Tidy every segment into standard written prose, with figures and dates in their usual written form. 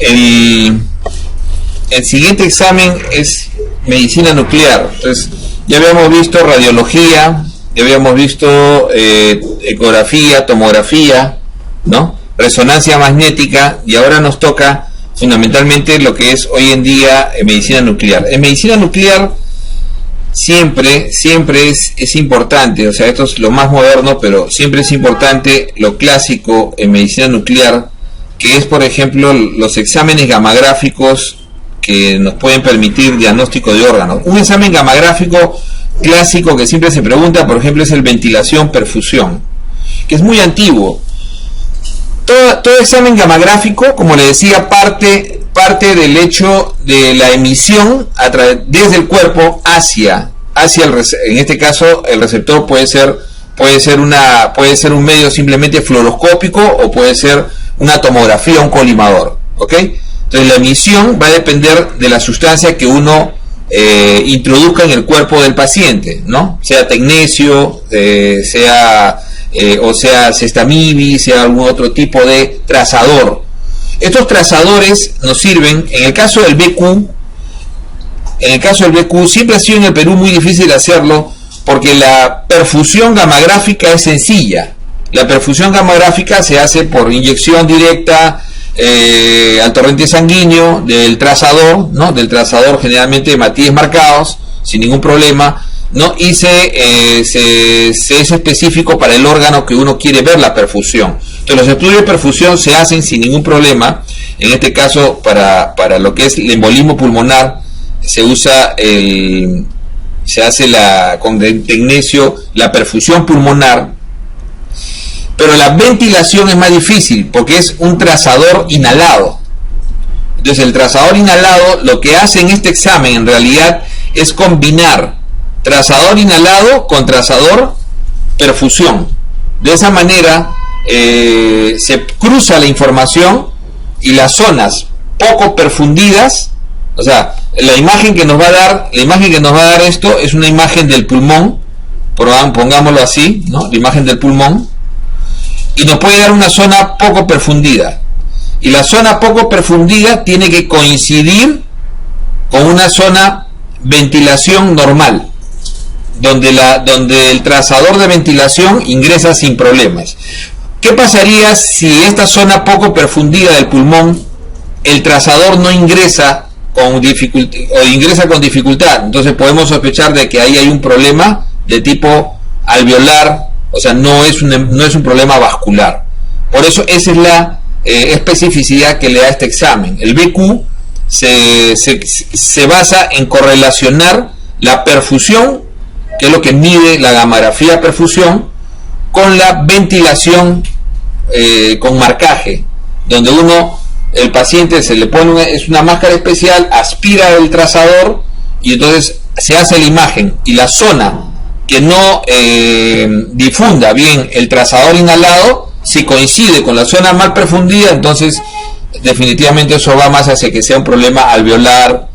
el siguiente examen es medicina nuclear. Entonces, ya habíamos visto radiología, ya habíamos visto ecografía, tomografía, ¿no? Resonancia magnética, y ahora nos toca fundamentalmente lo que es hoy en día medicina nuclear. En medicina nuclear siempre es importante, o sea, esto es lo más moderno, pero siempre es importante lo clásico en medicina nuclear, que es, por ejemplo, los exámenes gamagráficos que nos pueden permitir diagnóstico de órganos. Un examen gamagráfico clásico que siempre se pregunta, por ejemplo, es el ventilación-perfusión, que es muy antiguo. Todo examen gamagráfico, como le decía, parte del hecho de la emisión desde el cuerpo hacia en este caso el receptor puede ser un medio simplemente fluoroscópico, o puede ser una tomografía, un colimador, ¿ok? Entonces la emisión va a depender de la sustancia que uno introduzca en el cuerpo del paciente, ¿no? Sea tecnecio, o sea cestamibis, sea algún otro tipo de trazador. Estos trazadores nos sirven, en el caso del BQ siempre ha sido en el Perú muy difícil hacerlo, porque la perfusión gamagráfica es sencilla. La perfusión gamagráfica se hace por inyección directa al torrente sanguíneo del trazador, ¿no? Del trazador, generalmente de matices marcados, sin ningún problema, ¿no? Y se es específico para el órgano que uno quiere ver la perfusión. Entonces los estudios de perfusión se hacen sin ningún problema. En este caso, para lo que es el embolismo pulmonar, se hace con tecnecio la perfusión pulmonar, pero la ventilación es más difícil porque es un trazador inhalado. Entonces el trazador inhalado lo que hace en este examen en realidad es combinar trazador inhalado con trazador perfusión. De esa manera se cruza la información, y las zonas poco perfundidas, o sea, la imagen que nos va a dar esto es una imagen del pulmón, pongámoslo así, ¿no? La imagen del pulmón, y nos puede dar una zona poco perfundida, y la zona poco perfundida tiene que coincidir con una zona ventilación normal, donde el trazador de ventilación ingresa sin problemas. ¿Qué pasaría si esta zona poco perfundida del pulmón, el trazador no ingresa con dificultad, o ingresa con dificultad? Entonces podemos sospechar de que ahí hay un problema de tipo alveolar, o sea, no es un problema vascular. Por eso esa es la especificidad que le da este examen. El BQ se basa en correlacionar la perfusión, que es lo que mide la gamografía perfusión, con la ventilación con marcaje, donde el paciente se le pone una máscara especial, aspira el trazador, y entonces se hace la imagen, y la zona que no difunda bien el trazador inhalado, si coincide con la zona mal perfundida, entonces definitivamente eso va más hacia que sea un problema alveolar,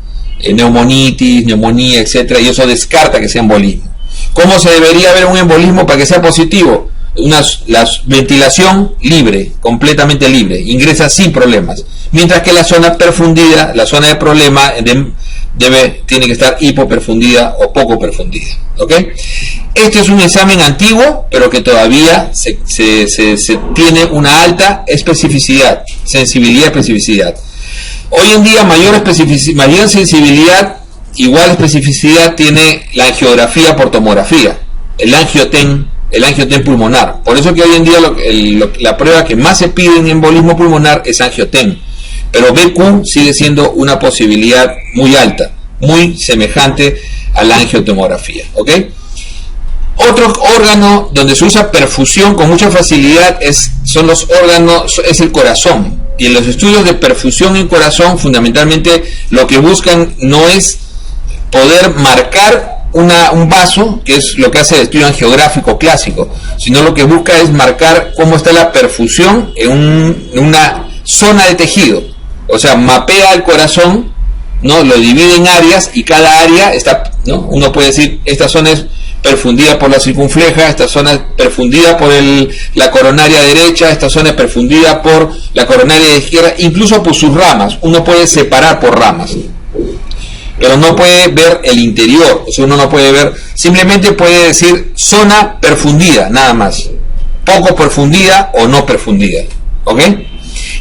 neumonitis, neumonía, etcétera, y eso descarta que sea embolismo. ¿Cómo se debería ver un embolismo para que sea positivo? La ventilación libre, completamente libre, ingresa sin problemas, mientras que la zona perfundida, la zona de problema, tiene que estar hipoperfundida o poco perfundida, ¿ok? Este es un examen antiguo, pero que todavía se tiene una alta especificidad, especificidad. Hoy en día mayor sensibilidad, igual especificidad tiene la angiografía por tomografía, el angioten pulmonar. Por eso que hoy en día la prueba que más se pide en embolismo pulmonar es angioten, pero BQ sigue siendo una posibilidad muy alta, muy semejante a la angiotomografía, ¿ok? Otro órgano donde se usa perfusión con mucha facilidad son los órganos, es el corazón. Y en los estudios de perfusión en corazón, fundamentalmente lo que buscan no es poder marcar un vaso, que es lo que hace el estudio angiográfico clásico, sino lo que busca es marcar cómo está la perfusión en una zona de tejido. O sea, mapea el corazón, ¿no? Lo divide en áreas, y cada área está, ¿no? Uno puede decir, esta zona es perfundida por la circunfleja, esta zona perfundida por la coronaria derecha, esta zona perfundida por la coronaria izquierda, incluso por sus ramas. Uno puede separar por ramas, pero no puede ver el interior. O sea, uno no puede ver, simplemente puede decir zona perfundida, nada más, poco perfundida o no perfundida, ¿ok?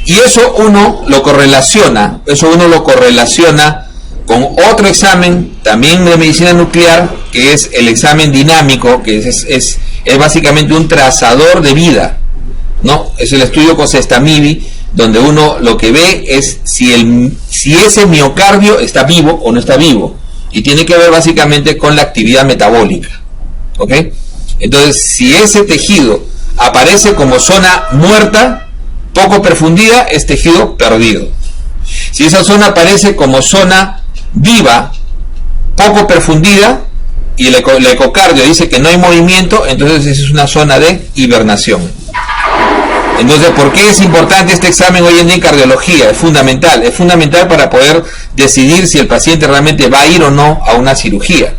Y eso uno lo correlaciona con otro examen también de medicina nuclear, que es el examen dinámico, que es básicamente un trazador de vida, ¿no? Es el estudio Cosestamibi, donde uno lo que ve es si ese miocardio está vivo o no está vivo, y tiene que ver básicamente con la actividad metabólica, ¿ok? Entonces, si ese tejido aparece como zona muerta, poco perfundida, es tejido perdido. Si esa zona aparece como zona viva, poco perfundida, y el ecocardio dice que no hay movimiento, entonces esa es una zona de hibernación. Entonces, ¿por qué es importante este examen hoy en día en cardiología? Es fundamental para poder decidir si el paciente realmente va a ir o no a una cirugía.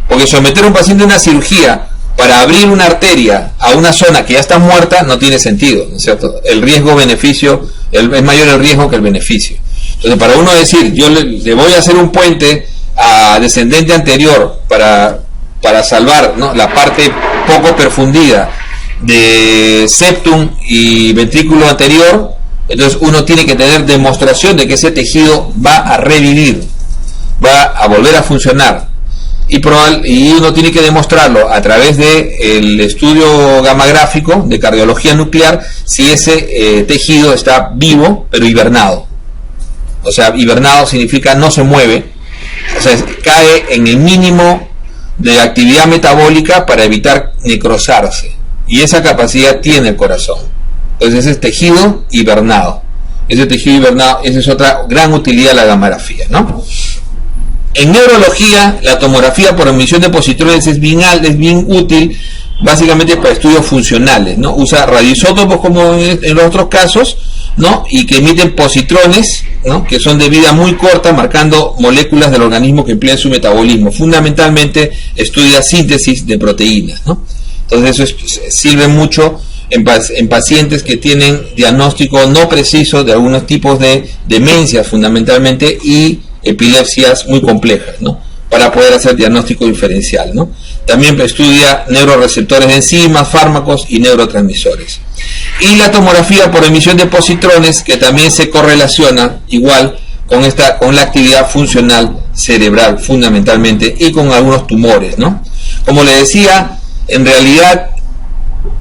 Porque someter a un paciente a una cirugía para abrir una arteria a una zona que ya está muerta no tiene sentido, ¿no es cierto? El riesgo-beneficio, es mayor el riesgo que el beneficio. Entonces, para uno decir, yo le voy a hacer un puente a descendente anterior para salvar, ¿no?, la parte poco perfundida de septum y ventrículo anterior, entonces uno tiene que tener demostración de que ese tejido va a revivir, va a volver a funcionar, y uno tiene que demostrarlo a través del estudio gamagráfico de cardiología nuclear, si ese tejido está vivo pero hibernado. O sea, hibernado significa no se mueve, o sea, cae en el mínimo de actividad metabólica para evitar necrosarse, y esa capacidad tiene el corazón. Entonces ese es tejido hibernado. Ese tejido hibernado, esa es otra gran utilidad de la gamografía, ¿no? En neurología, la tomografía por emisión de positrones es bien útil, básicamente para estudios funcionales, ¿no? Usa radioisótopos como en los otros casos, ¿no? Y que emiten positrones, ¿no?, que son de vida muy corta, marcando moléculas del organismo que emplean su metabolismo. Fundamentalmente estudia síntesis de proteínas, ¿no? Entonces eso sirve mucho en pacientes que tienen diagnóstico no preciso de algunos tipos de demencias fundamentalmente y epilepsias muy complejas, ¿no?, para poder hacer diagnóstico diferencial, ¿no? También estudia neuroreceptores de enzimas, fármacos y neurotransmisores. Y la tomografía por emisión de positrones, que también se correlaciona igual con la actividad funcional cerebral fundamentalmente, y con algunos tumores, ¿no? Como le decía, en realidad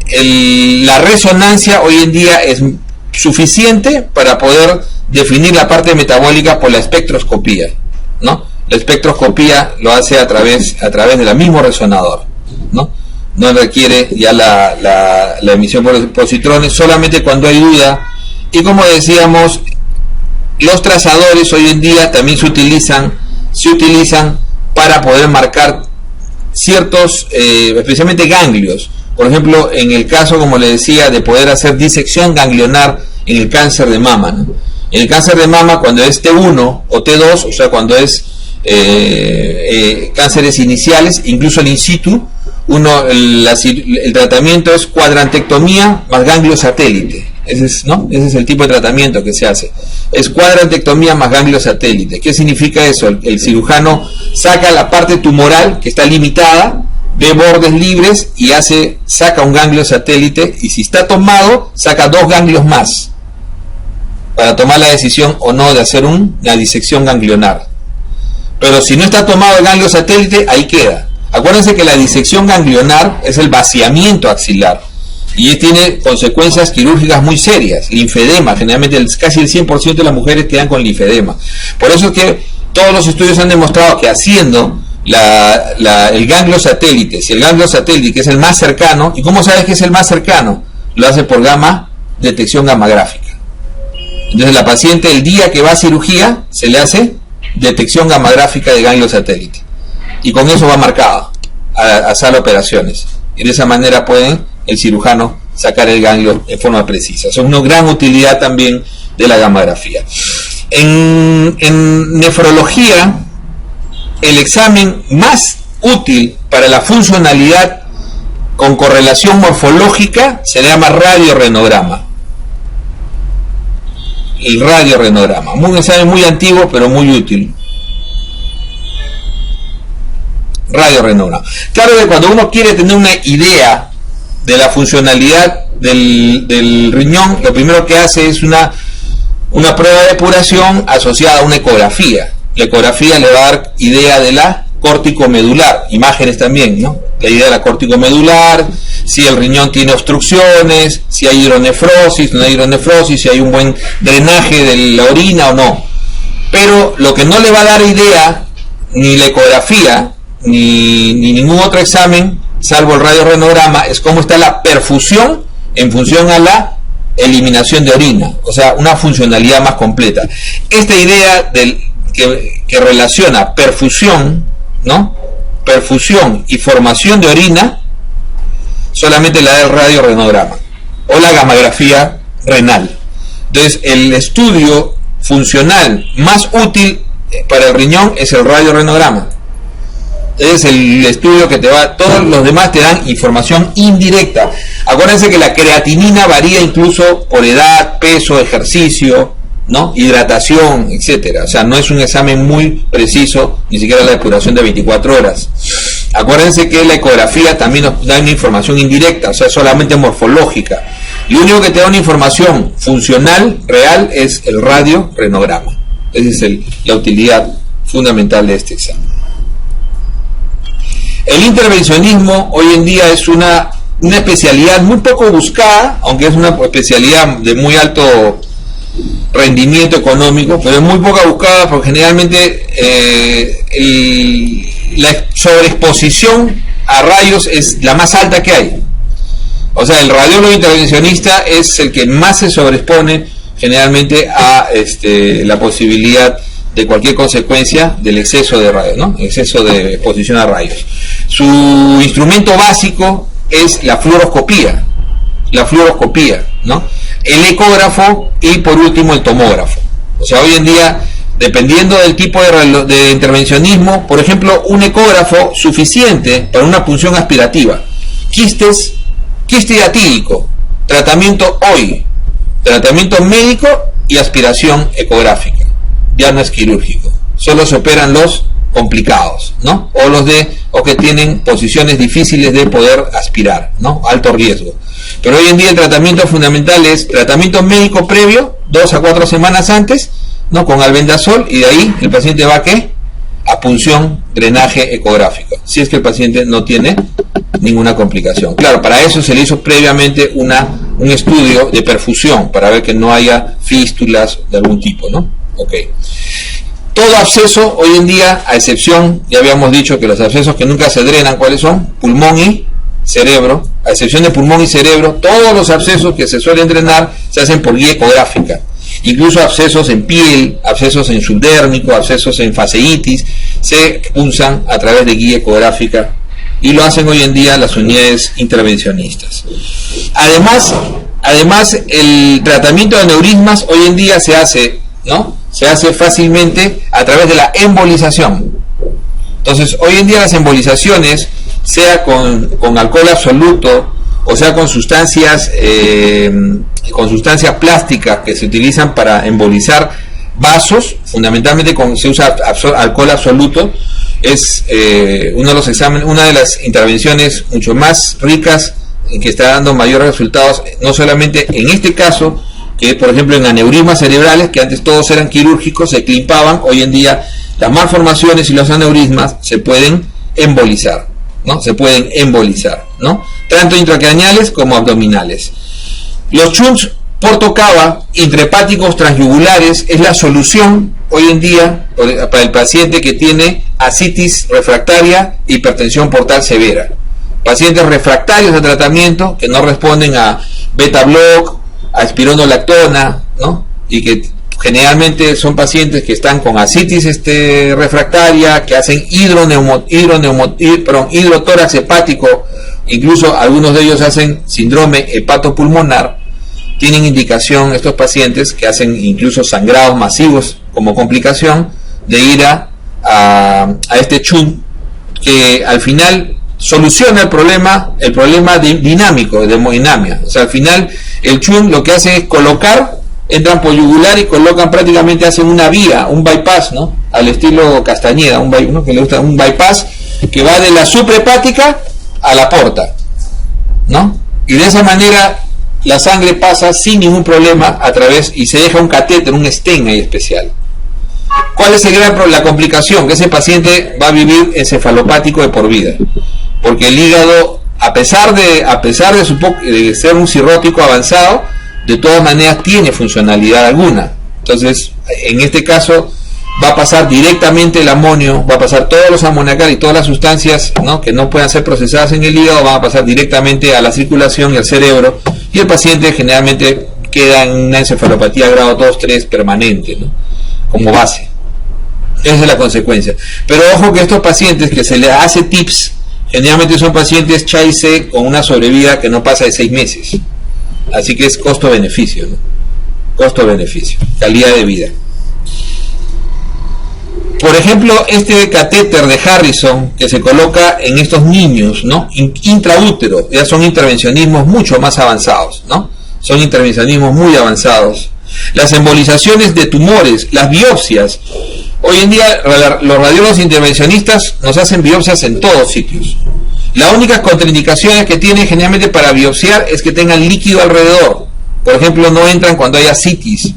la resonancia hoy en día es suficiente para poder definir la parte metabólica por la espectroscopía, ¿no? La espectroscopía lo hace a través de la mismo resonador, ¿no? No requiere ya la emisión por positrones, solamente cuando hay duda. Y como decíamos, los trazadores hoy en día también se utilizan para poder marcar ciertos, especialmente ganglios. Por ejemplo, en el caso, como le decía, de poder hacer disección ganglionar en el cáncer de mama, ¿no? En el cáncer de mama, cuando es T1 o T2, o sea, cuando es cánceres iniciales, incluso el in situ, el tratamiento es cuadrantectomía más ganglio satélite. Ese es el tipo de tratamiento que se hace. Es cuadrantectomía más ganglio satélite. ¿Qué significa eso? El cirujano saca la parte tumoral que está limitada, ve bordes libres y saca un ganglio satélite, y si está tomado, saca 2 ganglios más para tomar la decisión o no de hacer una disección ganglionar. Pero si no está tomado el ganglio satélite, ahí queda. Acuérdense que la disección ganglionar es el vaciamiento axilar y tiene consecuencias quirúrgicas muy serias. Linfedema, generalmente casi el 100% de las mujeres quedan con linfedema. Por eso es que todos los estudios han demostrado que haciendo el ganglio satélite, si el ganglio satélite, que es el más cercano, ¿y cómo sabes que es el más cercano? Lo hace por detección gamagráfica. Entonces la paciente, el día que va a cirugía, se le hace detección gamagráfica de ganglio satélite, y con eso va marcado a sala de operaciones, y de esa manera puede el cirujano sacar el ganglio de forma precisa. Eso es una gran utilidad también de la gamografía. En nefrología, el examen más útil para la funcionalidad con correlación morfológica se le llama radiorenograma. El radiorenograma, un examen muy antiguo pero muy útil. Radiorenograma. Claro que cuando uno quiere tener una idea de la funcionalidad del riñón, lo primero que hace es una prueba de depuración asociada a una ecografía. La ecografía le va a dar idea de la córtico-medular, imágenes también, ¿no? La idea de la córtico-medular, si el riñón tiene obstrucciones, si hay hidronefrosis, no hay hidronefrosis, si hay un buen drenaje de la orina o no. Pero lo que no le va a dar idea, ni la ecografía, ni ningún otro examen, salvo el radiorenograma, es cómo está la perfusión en función a la eliminación de orina, o sea, una funcionalidad más completa. Esta idea que relaciona perfusión, ¿no? Perfusión y formación de orina, solamente la da el radiorenograma o la gammagrafía renal. Entonces, el estudio funcional más útil para el riñón es el radiorenograma. Es el estudio que te va, todos los demás te dan información indirecta. Acuérdense que la creatinina varía incluso por edad, peso, ejercicio, ¿no? Hidratación, etcétera. O sea, no es un examen muy preciso, ni siquiera la depuración de 24 horas. Acuérdense que la ecografía también nos da una información indirecta, o sea, solamente morfológica. Y lo único que te da una información funcional, real, es el radiorenograma. Esa es la utilidad fundamental de este examen. El intervencionismo hoy en día es una especialidad muy poco buscada, aunque es una especialidad de muy alto rendimiento económico, pero es muy poco buscada porque generalmente la sobreexposición a rayos es la más alta que hay. O sea, el radiólogo intervencionista es el que más se sobreexpone generalmente a la posibilidad de cualquier consecuencia del exceso de rayos, ¿no? Exceso de exposición a rayos. Su instrumento básico es la fluoroscopía, ¿no? El ecógrafo y por último el tomógrafo. O sea, hoy en día, dependiendo del tipo de intervencionismo, por ejemplo, un ecógrafo suficiente para una punción aspirativa, quiste diatídico, tratamiento hoy, tratamiento médico y aspiración ecográfica. Ya no es quirúrgico, solo se operan los complicados, ¿no? O que tienen posiciones difíciles de poder aspirar, ¿no? Alto riesgo. Pero hoy en día el tratamiento fundamental es tratamiento médico previo, 2 a 4 semanas antes, ¿no? Con albendazol, y de ahí el paciente va a punción, drenaje ecográfico, si es que el paciente no tiene ninguna complicación. Claro, para eso se le hizo previamente un estudio de perfusión, para ver que no haya fístulas de algún tipo, ¿no? Ok. Todo absceso hoy en día, a excepción, ya habíamos dicho que los abscesos que nunca se drenan, ¿cuáles son? Pulmón y cerebro. A excepción de pulmón y cerebro, todos los abscesos que se suelen drenar se hacen por guía ecográfica. Incluso abscesos en piel, abscesos en subdérmico, abscesos en fasciitis, se punzan a través de guía ecográfica y lo hacen hoy en día las unidades intervencionistas. Además, el tratamiento de aneurismas hoy en día se hace, ¿no? Se hace fácilmente a través de la embolización. Entonces, hoy en día las embolizaciones, sea con alcohol absoluto o sea con sustancias plásticas que se utilizan para embolizar vasos, fundamentalmente se usa alcohol absoluto, es una de las intervenciones mucho más ricas que está dando mayores resultados, no solamente en este caso, que por ejemplo en aneurismas cerebrales, que antes todos eran quirúrgicos, se climpaban, hoy en día las malformaciones y los aneurismas se pueden embolizar, ¿no? Tanto intracraneales como abdominales. Los shunts portocava intrahepáticos transyugulares es la solución hoy en día para el paciente que tiene ascitis refractaria, hipertensión portal severa. Pacientes refractarios a tratamiento que no responden a beta-block, a espironolactona, ¿no? Y que generalmente son pacientes que están con ascitis refractaria, que hacen hidrotórax hepático, incluso algunos de ellos hacen síndrome hepatopulmonar. Tienen indicación estos pacientes que hacen incluso sangrados masivos como complicación de ir a este shunt que al final soluciona el problema dinámico, de hemodinamia. O sea, al final el chun lo que hace es colocar, entran por yugular y colocan prácticamente, hacen una vía, un bypass, ¿no? Al estilo Castañeda, uno que le gusta, un bypass que va de la suprahepática a la porta, ¿no? Y de esa manera la sangre pasa sin ningún problema a través, y se deja un catéter, un stent ahí especial. ¿Cuál es la complicación? Que ese paciente va a vivir encefalopático de por vida, porque el hígado, a pesar de ser un cirrótico avanzado, de todas maneras tiene funcionalidad alguna. Entonces, en este caso, va a pasar directamente el amonio, va a pasar todos los amoniacales y todas las sustancias, ¿no?, que no puedan ser procesadas en el hígado, van a pasar directamente a la circulación y al cerebro, y el paciente generalmente queda en una encefalopatía grado 2, 3 permanente, ¿no?, como base. Esa es la consecuencia. Pero ojo que estos pacientes que se les hace TIPS, generalmente son pacientes CHA-I-C con una sobrevida que no pasa de 6 meses. Así que es costo-beneficio, ¿no? Costo-beneficio, calidad de vida. Por ejemplo, este catéter de Harrison que se coloca en estos niños, ¿no?, intraútero, ya son intervencionismos mucho más avanzados, ¿no? Son intervencionismos muy avanzados. Las embolizaciones de tumores, las biopsias. Hoy en día los radiólogos intervencionistas nos hacen biopsias en todos sitios. Las únicas contraindicaciones que tienen generalmente para biopsiar es que tengan líquido alrededor. Por ejemplo, no entran cuando hay ascitis,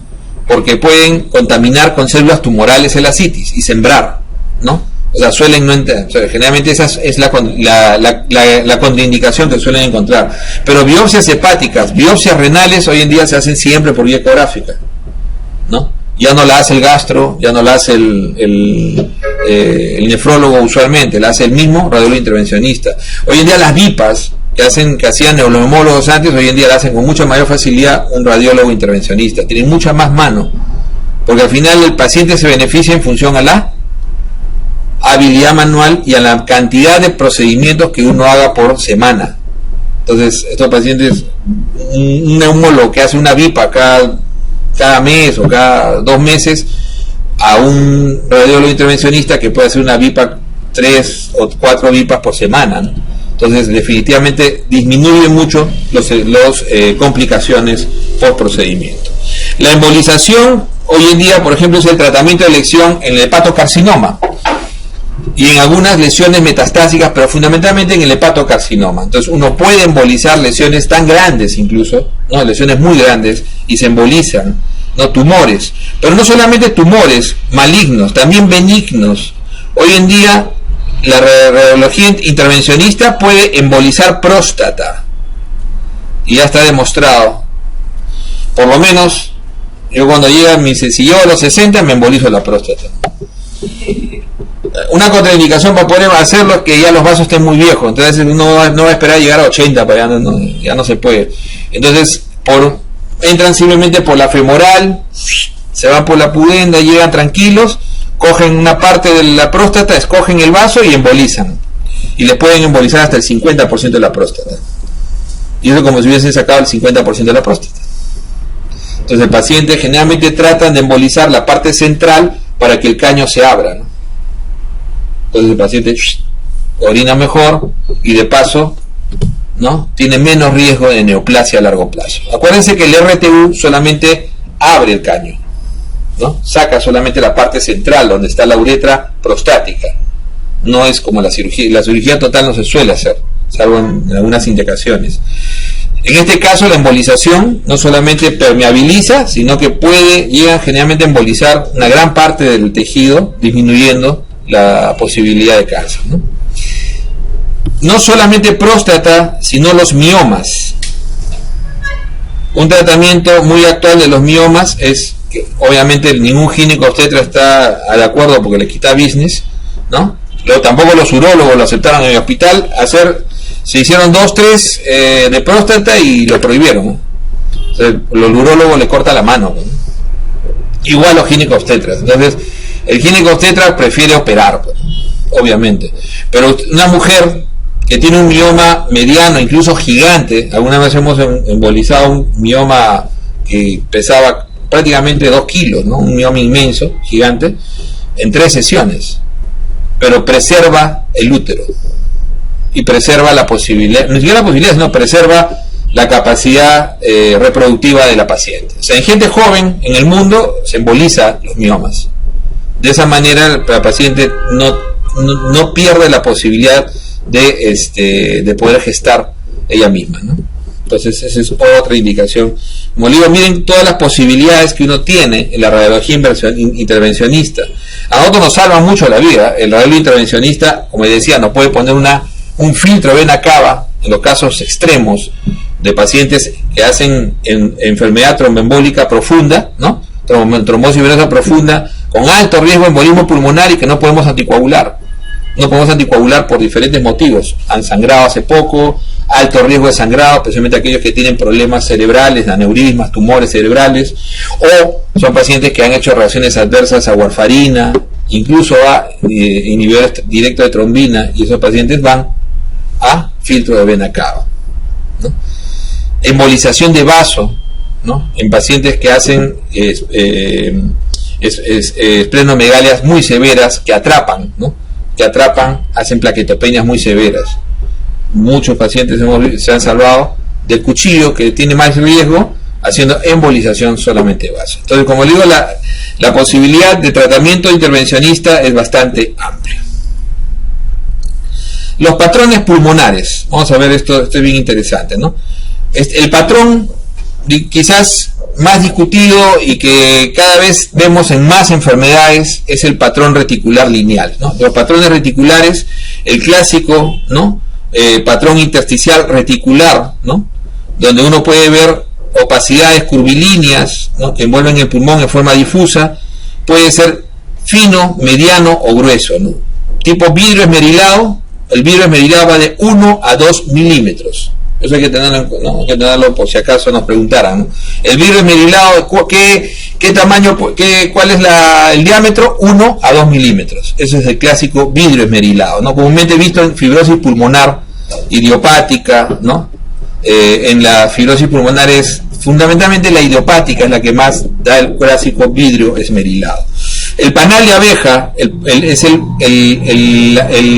porque pueden contaminar con células tumorales el ascitis y sembrar, ¿no? O sea, suelen no entrar. O sea, generalmente esa es la contraindicación que suelen encontrar. Pero biopsias hepáticas, biopsias renales, hoy en día se hacen siempre por vía ecográfica, ¿no? Ya no la hace el gastro, ya no la hace el nefrólogo usualmente, la hace el mismo radiólogo intervencionista. Hoy en día las VIPAs que hacían neuromólogos antes, hoy en día la hacen con mucha mayor facilidad un radiólogo intervencionista. Tienen mucha más mano, porque al final el paciente se beneficia en función a la habilidad manual y a la cantidad de procedimientos que uno haga por semana. Entonces, estos pacientes, un neumólogo que hace una VIPA cada mes o cada 2 meses, a un radiólogo intervencionista que puede hacer una VIPA 3 o 4 VIPAs por semana, ¿no? Entonces, definitivamente disminuye mucho las complicaciones por procedimiento. La embolización, hoy en día, por ejemplo, es el tratamiento de elección en el hepatocarcinoma y en algunas lesiones metastásicas, pero fundamentalmente en el hepatocarcinoma. Entonces, uno puede embolizar lesiones tan grandes, incluso, ¿no?, lesiones muy grandes, y se embolizan, ¿no?, tumores. Pero no solamente tumores malignos, también benignos. Hoy en día, la radiología intervencionista puede embolizar próstata, y ya está demostrado. Por lo menos, yo cuando si llego a los 60 me embolizo la próstata. Una contraindicación para poder hacerlo es que ya los vasos estén muy viejos, entonces uno no va a esperar a llegar a 80, para ya no se puede. Entonces entran simplemente por la femoral, se van por la pudenda, llegan tranquilos, cogen una parte de la próstata, escogen el vaso y embolizan, y les pueden embolizar hasta el 50% de la próstata, y eso como si hubiesen sacado el 50% de la próstata. Entonces el paciente generalmente tratan de embolizar la parte central para que el caño se abra, ¿no? Entonces el paciente orina mejor y de paso, ¿no?, tiene menos riesgo de neoplasia a largo plazo. Acuérdense que el RTU solamente abre el caño, ¿no?, saca solamente la parte central donde está la uretra prostática. No es como la cirugía. La cirugía total no se suele hacer, salvo en algunas indicaciones. En este caso, la embolización no solamente permeabiliza, sino que llega generalmente a embolizar una gran parte del tejido, disminuyendo la posibilidad de cáncer, ¿no? No solamente próstata, sino los miomas. Un tratamiento muy actual de los miomas es que obviamente ningún ginecobstetra está de acuerdo porque le quita business, ¿no? Pero tampoco los urólogos lo aceptaron en el hospital. Se hicieron 2, 3 de próstata y lo prohibieron, ¿no? Entonces, los urólogos le cortan la mano, ¿no? Igual los ginecobstetras. Entonces, el ginecobstetra prefiere operar, pues, obviamente. Pero una mujer que tiene un mioma mediano, incluso gigante, alguna vez hemos embolizado un mioma que pesaba prácticamente 2 kilos, ¿no?, un mioma inmenso, gigante, en 3 sesiones. pero preserva el útero y preserva la posibilidad, no siquiera la posibilidad, sino preserva la capacidad reproductiva de la paciente. O sea, en gente joven en el mundo se emboliza los miomas. De esa manera la paciente no pierde la posibilidad de poder gestar ella misma, ¿no? Entonces esa es otra indicación. Como digo, miren todas las posibilidades que uno tiene en la radiología intervencionista. A nosotros nos salva mucho la vida. El radiólogo intervencionista, como decía, nos puede poner un filtro vena cava en los casos extremos de pacientes que hacen enfermedad tromboembólica profunda, ¿no? Trombosis venosa profunda, con alto riesgo de embolismo pulmonar y que no podemos anticoagular. No podemos anticoagular por diferentes motivos. Han sangrado hace poco, alto riesgo de sangrado, especialmente aquellos que tienen problemas cerebrales, aneurismas, tumores cerebrales, o son pacientes que han hecho reacciones adversas a warfarina, incluso a inhibidores directos de trombina, y esos pacientes van a filtro de vena cava, ¿no? Embolización de vaso, ¿no? En pacientes que hacen esplenomegalias muy severas que atrapan, ¿no? Que atrapan, hacen plaquetopenias muy severas. Muchos pacientes se han salvado del cuchillo, que tiene más riesgo, haciendo embolización solamente de vaso. Entonces, como le digo, la posibilidad de tratamiento intervencionista es bastante amplia. Los patrones pulmonares, vamos a ver esto es bien interesante, ¿no? El patrón quizás más discutido y que cada vez vemos en más enfermedades es el patrón reticular lineal, ¿no? Los patrones reticulares, el clásico, ¿no? Patrón intersticial reticular, ¿no? Donde uno puede ver opacidades curvilíneas, ¿no? Que envuelven el pulmón en forma difusa, puede ser fino, mediano o grueso, ¿no? Tipo vidrio esmerilado. El vidrio esmerilado va de 1 a 2 milímetros. Eso hay que tenerlo, ¿no? Hay que tenerlo por si acaso nos preguntaran, ¿no? El vidrio esmerilado, ¿qué tamaño, cuál es el diámetro? 1 a 2 milímetros. Ese es el clásico vidrio esmerilado, ¿no? Comúnmente visto en fibrosis pulmonar idiopática, ¿no? En la fibrosis pulmonar es fundamentalmente la idiopática, es la que más da el clásico vidrio esmerilado. El panal de abeja es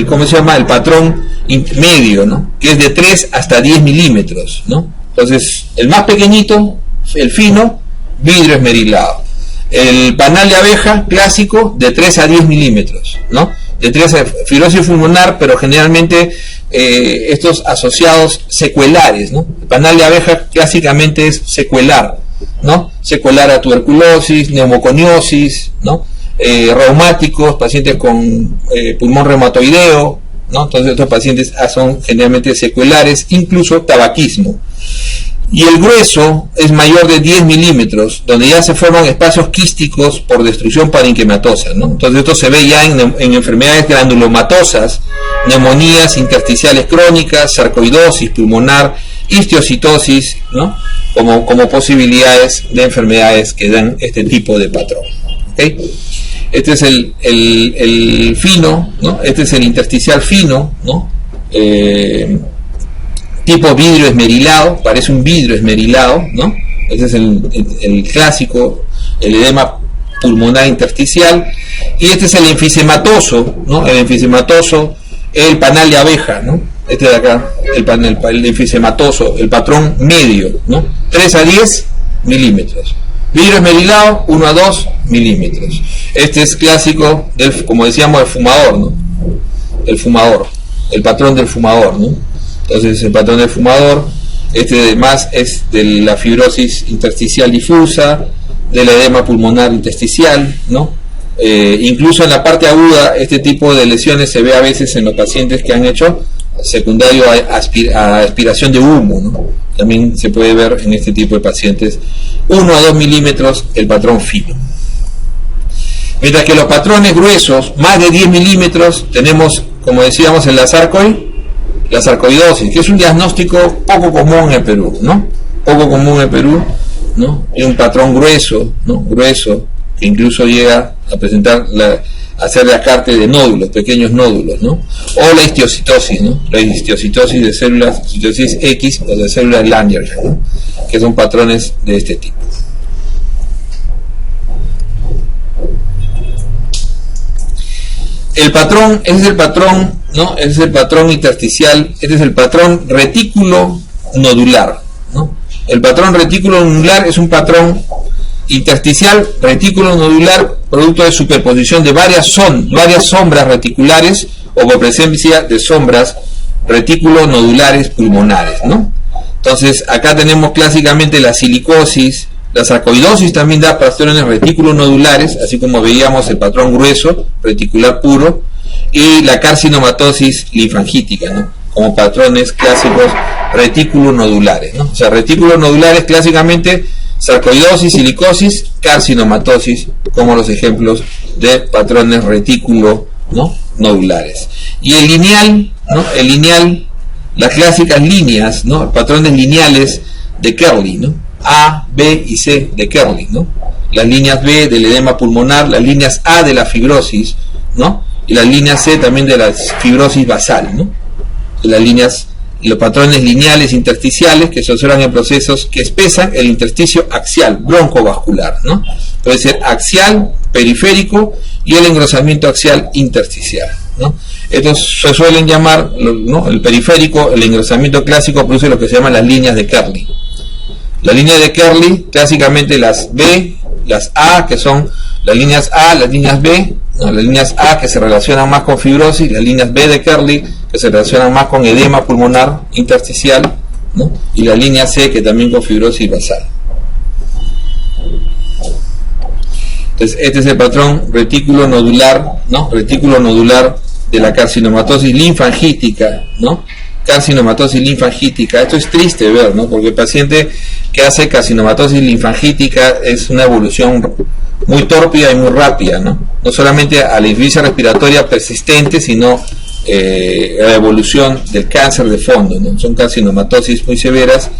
¿cómo se llama? El patrón medio, ¿no? Que es de 3 hasta 10 milímetros, ¿no? Entonces, el más pequeñito, el fino, vidrio esmerilado. El panal de abeja clásico, de 3 a 10 milímetros, ¿no? De 3 a fibrosis pulmonar, pero generalmente estos asociados secuelares, ¿no? El panal de abeja clásicamente es secular, ¿no? Secular a tuberculosis, neumoconiosis, ¿no? Reumáticos, pacientes con pulmón reumatoideo, ¿no? Entonces estos pacientes son generalmente secuelares, incluso tabaquismo. Y el grueso es mayor de 10 milímetros, donde ya se forman espacios quísticos por destrucción parenquimatosa, ¿no? Entonces esto se ve ya en enfermedades granulomatosas, neumonías intersticiales crónicas, sarcoidosis pulmonar, histiocitosis, ¿no? Como posibilidades de enfermedades que dan este tipo de patrón, ¿okay? Este es el fino, ¿no? Este es el intersticial fino, ¿no? Tipo vidrio esmerilado, parece un vidrio esmerilado, ¿no? Este es el clásico, el edema pulmonar intersticial. Y este es el enfisematoso, ¿no? El enfisematoso, el panal de abeja, ¿no? Este de acá, el enfisematoso, el patrón medio, ¿no? 3 a 10 milímetros. Vidrio esmerilado, 1 a 2 milímetros. Este es clásico como decíamos, el fumador, ¿no? El fumador, el patrón del fumador, ¿no? Entonces, el patrón del fumador, además es de la fibrosis intersticial difusa, del edema pulmonar intersticial, ¿no? Incluso en la parte aguda, este tipo de lesiones se ve a veces en los pacientes que han hecho secundario a aspiración de humo, ¿no? También se puede ver en este tipo de pacientes. 1 a 2 milímetros el patrón fino. Mientras que los patrones gruesos, más de 10 milímetros, tenemos, como decíamos, la sarcoidosis, que es un diagnóstico poco común en el Perú, ¿no? Poco común en el Perú, ¿no? Y un patrón grueso, ¿no? Grueso, que incluso llega a presentar hacer descarte de nódulos, pequeños nódulos, ¿no? O la histiocitosis, ¿no? La histiocitosis de células, histiocitosis X o de células Langerhans, ¿no? Que son patrones de este tipo. el patrón, ese es el patrón, ¿no? Ese es el patrón intersticial, este es el patrón retículo nodular, ¿no? El patrón retículo nodular es un patrón intersticial, retículo nodular, producto de superposición de varias sombras reticulares o por presencia de sombras retículo nodulares pulmonares, ¿no? Entonces, acá tenemos clásicamente la silicosis, la sarcoidosis también da patrones retículos nodulares, así como veíamos el patrón grueso, reticular puro, y la carcinomatosis linfangítica, ¿no? Como patrones clásicos retículos nodulares, ¿no? O sea, retículos nodulares clásicamente sarcoidosis, silicosis, carcinomatosis, como los ejemplos de patrones retículo, ¿no? Nodulares. Y el lineal, ¿no? El lineal, las clásicas líneas, ¿no? Patrones lineales de Kerley, ¿no? A, B y C de Kerley, ¿no? Las líneas B del edema pulmonar, las líneas A de la fibrosis, ¿no? Y las líneas C también de la fibrosis basal, ¿no? Las líneas, los patrones lineales intersticiales que se observan en procesos que espesan el intersticio axial, broncovascular, ¿no? Puede ser axial, periférico y el engrosamiento axial intersticial, ¿no? Estos se suelen llamar, ¿no? El periférico, el engrosamiento clásico produce lo que se llaman las líneas de Kerley. Las líneas de Kerley, clásicamente las B, las A, que son las líneas A, las líneas B, ¿no? Las líneas A que se relacionan más con fibrosis, las líneas B de Kerley que se relacionan más con edema pulmonar intersticial, ¿no? Y la línea C que también con fibrosis basal. Entonces, este es el patrón retículo nodular, ¿no? Retículo nodular de la carcinomatosis linfangítica, ¿no? Carcinomatosis linfangítica, esto es triste ver, ¿no? Porque el paciente que hace carcinomatosis linfangítica es una evolución muy tórpida y muy rápida, ¿no? No solamente a la insuficiencia respiratoria persistente, sino la evolución del cáncer de fondo, ¿no? Son carcinomatosis muy severas.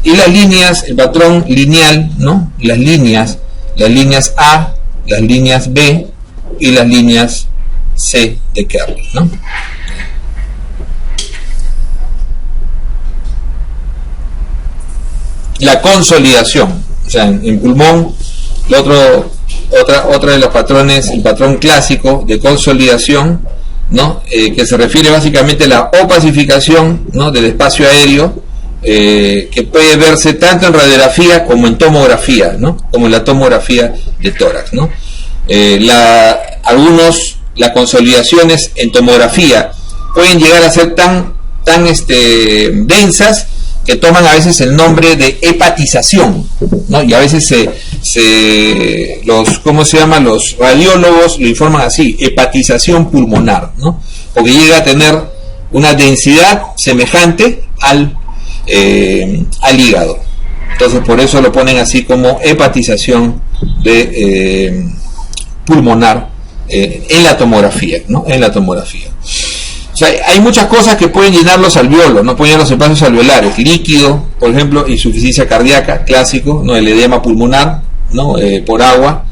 Y las líneas, el patrón lineal, ¿no? Las líneas A, las líneas B y las líneas C de Kerley, ¿no? La consolidación, o sea, en pulmón, otra de los patrones, el patrón clásico de consolidación, ¿no? Que se refiere básicamente a la opacificación, ¿no? Del espacio aéreo, que puede verse tanto en radiografía como en tomografía, ¿no? Como en la tomografía de tórax, ¿no? Las consolidaciones en tomografía pueden llegar a ser tan densas que toman a veces el nombre de hepatización, ¿no? Y a veces los radiólogos lo informan así, hepatización pulmonar, ¿no? Porque llega a tener una densidad semejante al hígado. Entonces por eso lo ponen así como hepatización de pulmonar en la tomografía, ¿no? En la tomografía. O sea, hay muchas cosas que pueden llenar los alveolos, no pueden llenar los espacios alveolares, líquido, por ejemplo, insuficiencia cardíaca, clásico, ¿no? El edema pulmonar, ¿no? Por agua,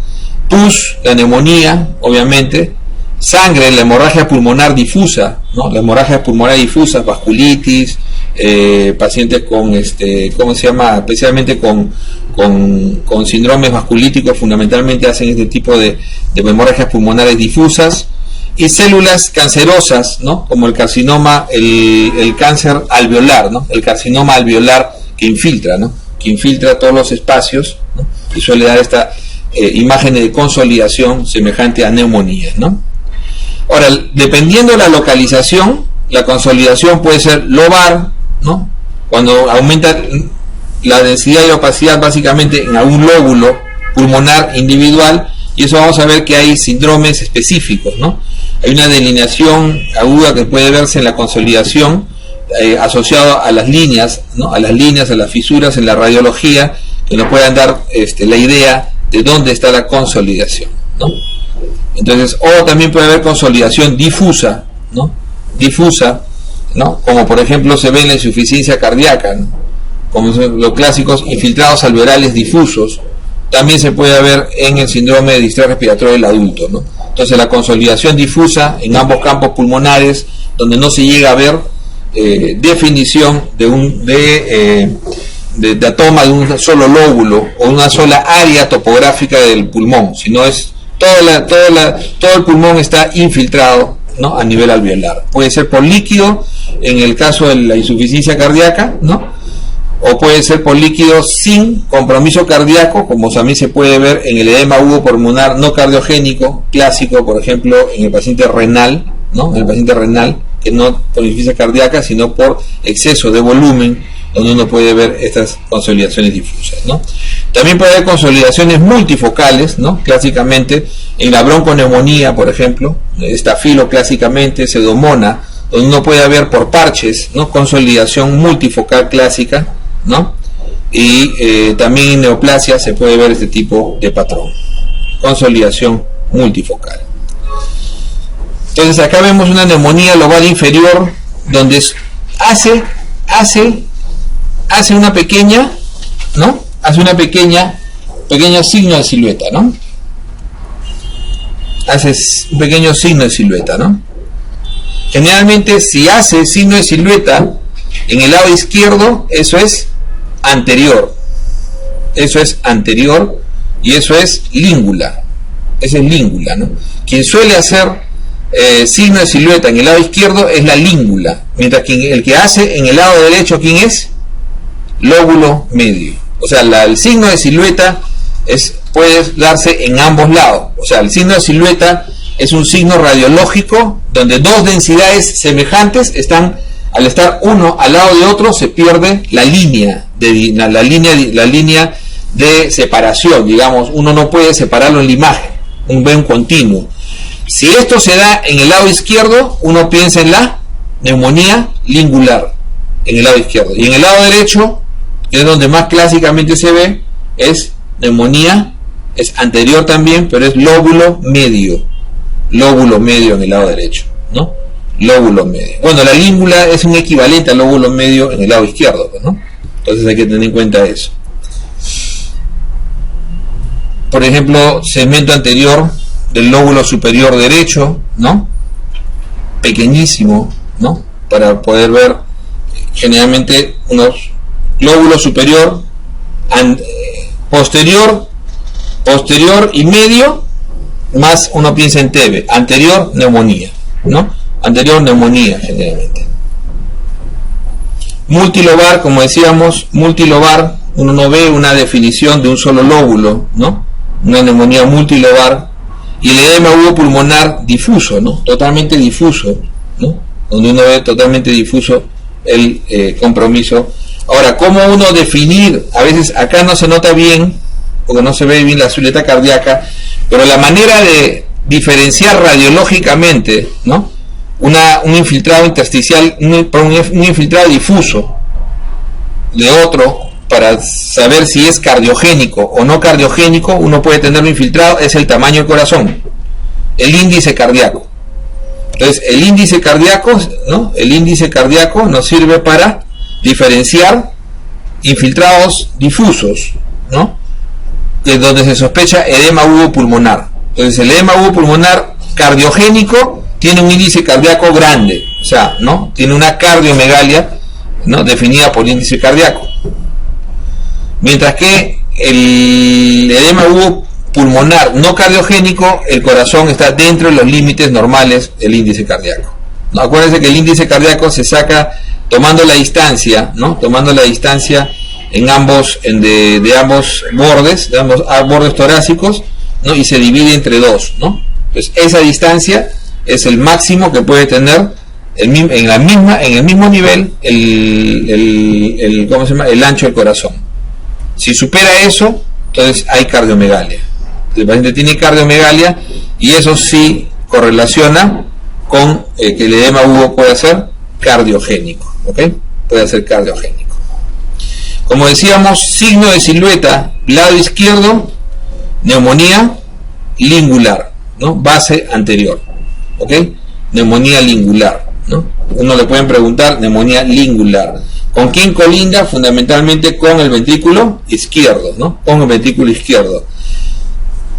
pus, la neumonía, obviamente, sangre, la hemorragia pulmonar difusa, ¿no? La hemorragia pulmonar difusa, vasculitis, pacientes con especialmente con síndromes vasculíticos, fundamentalmente hacen este tipo de hemorragias pulmonares difusas. Y células cancerosas, ¿no? Como el carcinoma, el cáncer alveolar, ¿no? El carcinoma alveolar que infiltra, ¿no? Que infiltra todos los espacios, ¿no? Y suele dar esta imagen de consolidación semejante a neumonía, ¿no? Ahora, dependiendo de la localización, la consolidación puede ser lobar, ¿no? Cuando aumenta la densidad y opacidad básicamente en algún lóbulo pulmonar individual, y eso vamos a ver que hay síndromes específicos, ¿no? Hay una delineación aguda que puede verse en la consolidación asociado a las líneas, ¿no? A las fisuras en la radiología, que nos puedan dar la idea de dónde está la consolidación, ¿no? Entonces, o también puede haber consolidación difusa, ¿no? Difusa, ¿no? Como por ejemplo se ve en la insuficiencia cardíaca, ¿no? Como son los clásicos infiltrados alveolares difusos. También se puede ver en el síndrome de distrés respiratorio del adulto, ¿no? Entonces la consolidación difusa en ambos campos pulmonares, donde no se llega a ver definición de toma de un solo lóbulo o una sola área topográfica del pulmón, sino es todo el pulmón está infiltrado, ¿no?, a nivel alveolar. Puede ser por líquido en el caso de la insuficiencia cardíaca, ¿no?, o puede ser por líquido sin compromiso cardíaco, como también se puede ver en el edema agudo pulmonar no cardiogénico clásico, por ejemplo, en el paciente renal, ¿no?, el paciente renal, que no por insuficiencia cardíaca, sino por exceso de volumen, donde uno puede ver estas consolidaciones difusas, ¿no? También puede haber consolidaciones multifocales, ¿no?, clásicamente en la bronconeumonía, por ejemplo, estafilo clásicamente, pseudomonas, donde uno puede ver por parches, ¿no?, consolidación multifocal clásica, ¿no? Y también en neoplasia se puede ver este tipo de patrón, consolidación multifocal. Entonces acá vemos una neumonía lobar inferior donde hace una pequeña, ¿no?, hace una pequeño signo de silueta, ¿no? Hace un pequeño signo de silueta, ¿no? Generalmente si hace signo de silueta en el lado izquierdo, eso es anterior, y eso es língula, ¿no? Quien suele hacer signo de silueta en el lado izquierdo es la língula, mientras que el que hace en el lado derecho, ¿quién es? Lóbulo medio. O sea, el signo de silueta puede darse en ambos lados. O sea, el signo de silueta es un signo radiológico donde dos densidades semejantes están, al estar uno al lado de otro, se pierde la línea de separación, digamos. Uno no puede separarlo en la imagen, ve un continuo. Si esto se da en el lado izquierdo, uno piensa en la neumonía lingular en el lado izquierdo, y en el lado derecho, que es donde más clásicamente se ve, es neumonía, es anterior también, pero es lóbulo medio en el lado derecho, ¿no? Lóbulo medio. Bueno, la língula es un equivalente al lóbulo medio en el lado izquierdo, ¿no? Entonces hay que tener en cuenta eso. Por ejemplo, segmento anterior del lóbulo superior derecho, ¿no?, pequeñísimo, ¿no?, para poder ver generalmente unos lóbulo superior, posterior y medio, más uno piensa en TB, anterior neumonía, ¿no?, anterior neumonía generalmente. Multilobar, como decíamos, multilobar, uno no ve una definición de un solo lóbulo, ¿no?, una neumonía multilobar. Y el edema agudo pulmonar difuso, ¿no?, totalmente difuso, ¿no?, donde uno ve totalmente difuso el compromiso. Ahora, ¿cómo uno definir? A veces acá no se nota bien, porque no se ve bien la silueta cardíaca, pero la manera de diferenciar radiológicamente, ¿no?, un infiltrado intersticial, un infiltrado difuso de otro, para saber si es cardiogénico o no cardiogénico, uno puede tenerlo infiltrado, es el tamaño del corazón, el índice cardíaco. Entonces, el índice cardíaco, ¿no?, el índice cardíaco nos sirve para diferenciar infiltrados difusos, ¿no?, de donde se sospecha edema agudo pulmonar. Entonces, el edema agudo pulmonar cardiogénico tiene un índice cardíaco grande, o sea, ¿no?, tiene una cardiomegalia, ¿no?, definida por índice cardíaco. Mientras que el edema agudo pulmonar no cardiogénico, el corazón está dentro de los límites normales del índice cardíaco. ¿No? Acuérdense que el índice cardíaco se saca tomando la distancia, ¿no?, tomando la distancia de ambos bordes torácicos, ¿no?, y se divide entre dos, ¿no? Pues esa distancia es el máximo que puede tener en el mismo nivel el ancho del corazón. Si supera eso, entonces hay cardiomegalia. El paciente tiene cardiomegalia y eso sí correlaciona con que el edema agudo puede ser cardiogénico, ¿ok? Puede ser cardiogénico. Como decíamos, signo de silueta, lado izquierdo, neumonía lingular, ¿no?, base anterior, ¿ok? Neumonía lingular, ¿no? Uno le pueden preguntar, neumonía lingular. ¿Con quién colinda? Fundamentalmente con el ventrículo izquierdo, ¿no?, con el ventrículo izquierdo.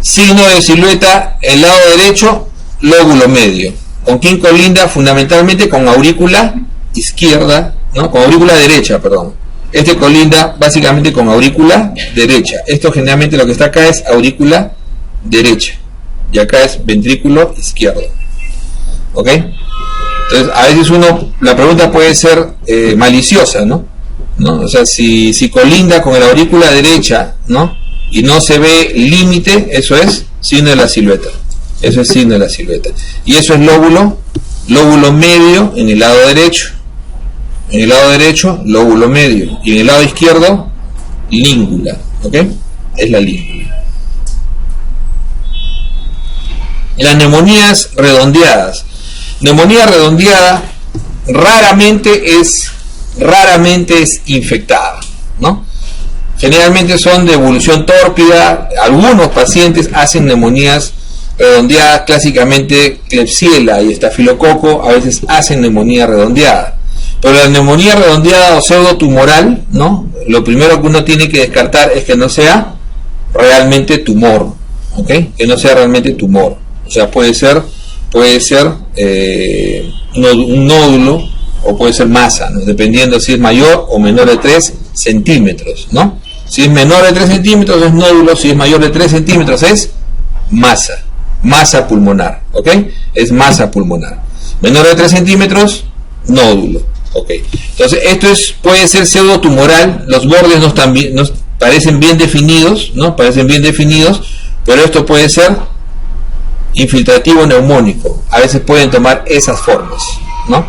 Signo de silueta, el lado derecho, lóbulo medio. ¿Con quién colinda? Fundamentalmente con aurícula izquierda, ¿no?, con aurícula derecha, perdón. Este colinda básicamente con aurícula derecha. Esto generalmente lo que está acá es aurícula derecha, y acá es ventrículo izquierdo. ¿Ok? Entonces, a veces la pregunta puede ser maliciosa, ¿no? O sea, si colinda con la aurícula derecha, ¿no? Y no se ve límite, eso es signo de la silueta. Eso es signo de la silueta. Y eso es lóbulo medio en el lado derecho. En el lado derecho, lóbulo medio. Y en el lado izquierdo, língula. ¿Ok? Es la língula. Las neumonías redondeadas. Neumonía redondeada raramente es infectada, ¿no? Generalmente son de evolución tórpida. Algunos pacientes hacen neumonías redondeadas, clásicamente Klebsiella y estafilococo a veces hacen neumonía redondeada. Pero la neumonía redondeada o pseudotumoral, ¿no? Lo primero que uno tiene que descartar es que no sea realmente tumor, ¿ok? Que no sea realmente tumor. O sea, puede ser un nódulo o puede ser masa, ¿no? Dependiendo si es mayor o menor de 3 centímetros, ¿no? Si es menor de 3 centímetros es nódulo, si es mayor de 3 centímetros es masa pulmonar, ¿ok? Es masa pulmonar. Menor de 3 centímetros, nódulo, ¿ok? Entonces, puede ser pseudotumoral, los bordes no parecen bien definidos, ¿no? Parecen bien definidos, pero esto puede ser infiltrativo neumónico. A veces pueden tomar esas formas, ¿no?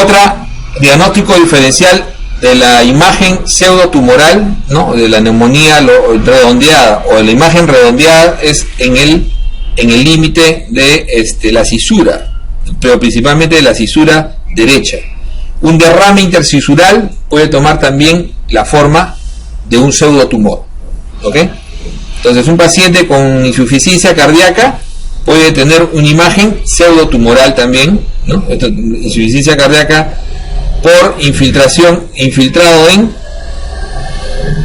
Otra diagnóstico diferencial de la imagen pseudotumoral, ¿no? De la neumonía redondeada o de la imagen redondeada es en el límite de la cisura, pero principalmente de la cisura derecha. Un derrame intercisural puede tomar también la forma de un pseudotumor, ¿ok? Entonces, un paciente con insuficiencia cardíaca puede tener una imagen pseudotumoral también, ¿no? Insuficiencia cardíaca por infiltrado en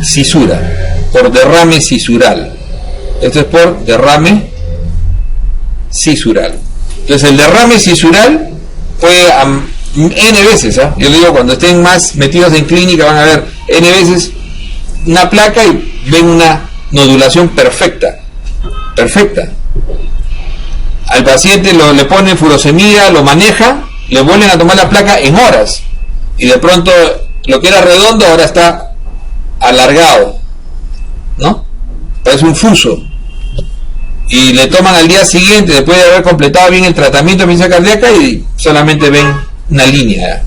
cisura, por derrame cisural. Esto es por derrame cisural. Entonces, el derrame cisural puede n veces, ¿eh? Yo le digo, cuando estén más metidos en clínica van a ver n veces una placa y ven una nodulación perfecta. Al paciente le ponen furosemida, lo maneja, le vuelven a tomar la placa en horas y de pronto lo que era redondo ahora está alargado, ¿no? Parece un fuso. Y le toman al día siguiente, después de haber completado bien el tratamiento de insuficiencia cardíaca, y solamente ven una línea,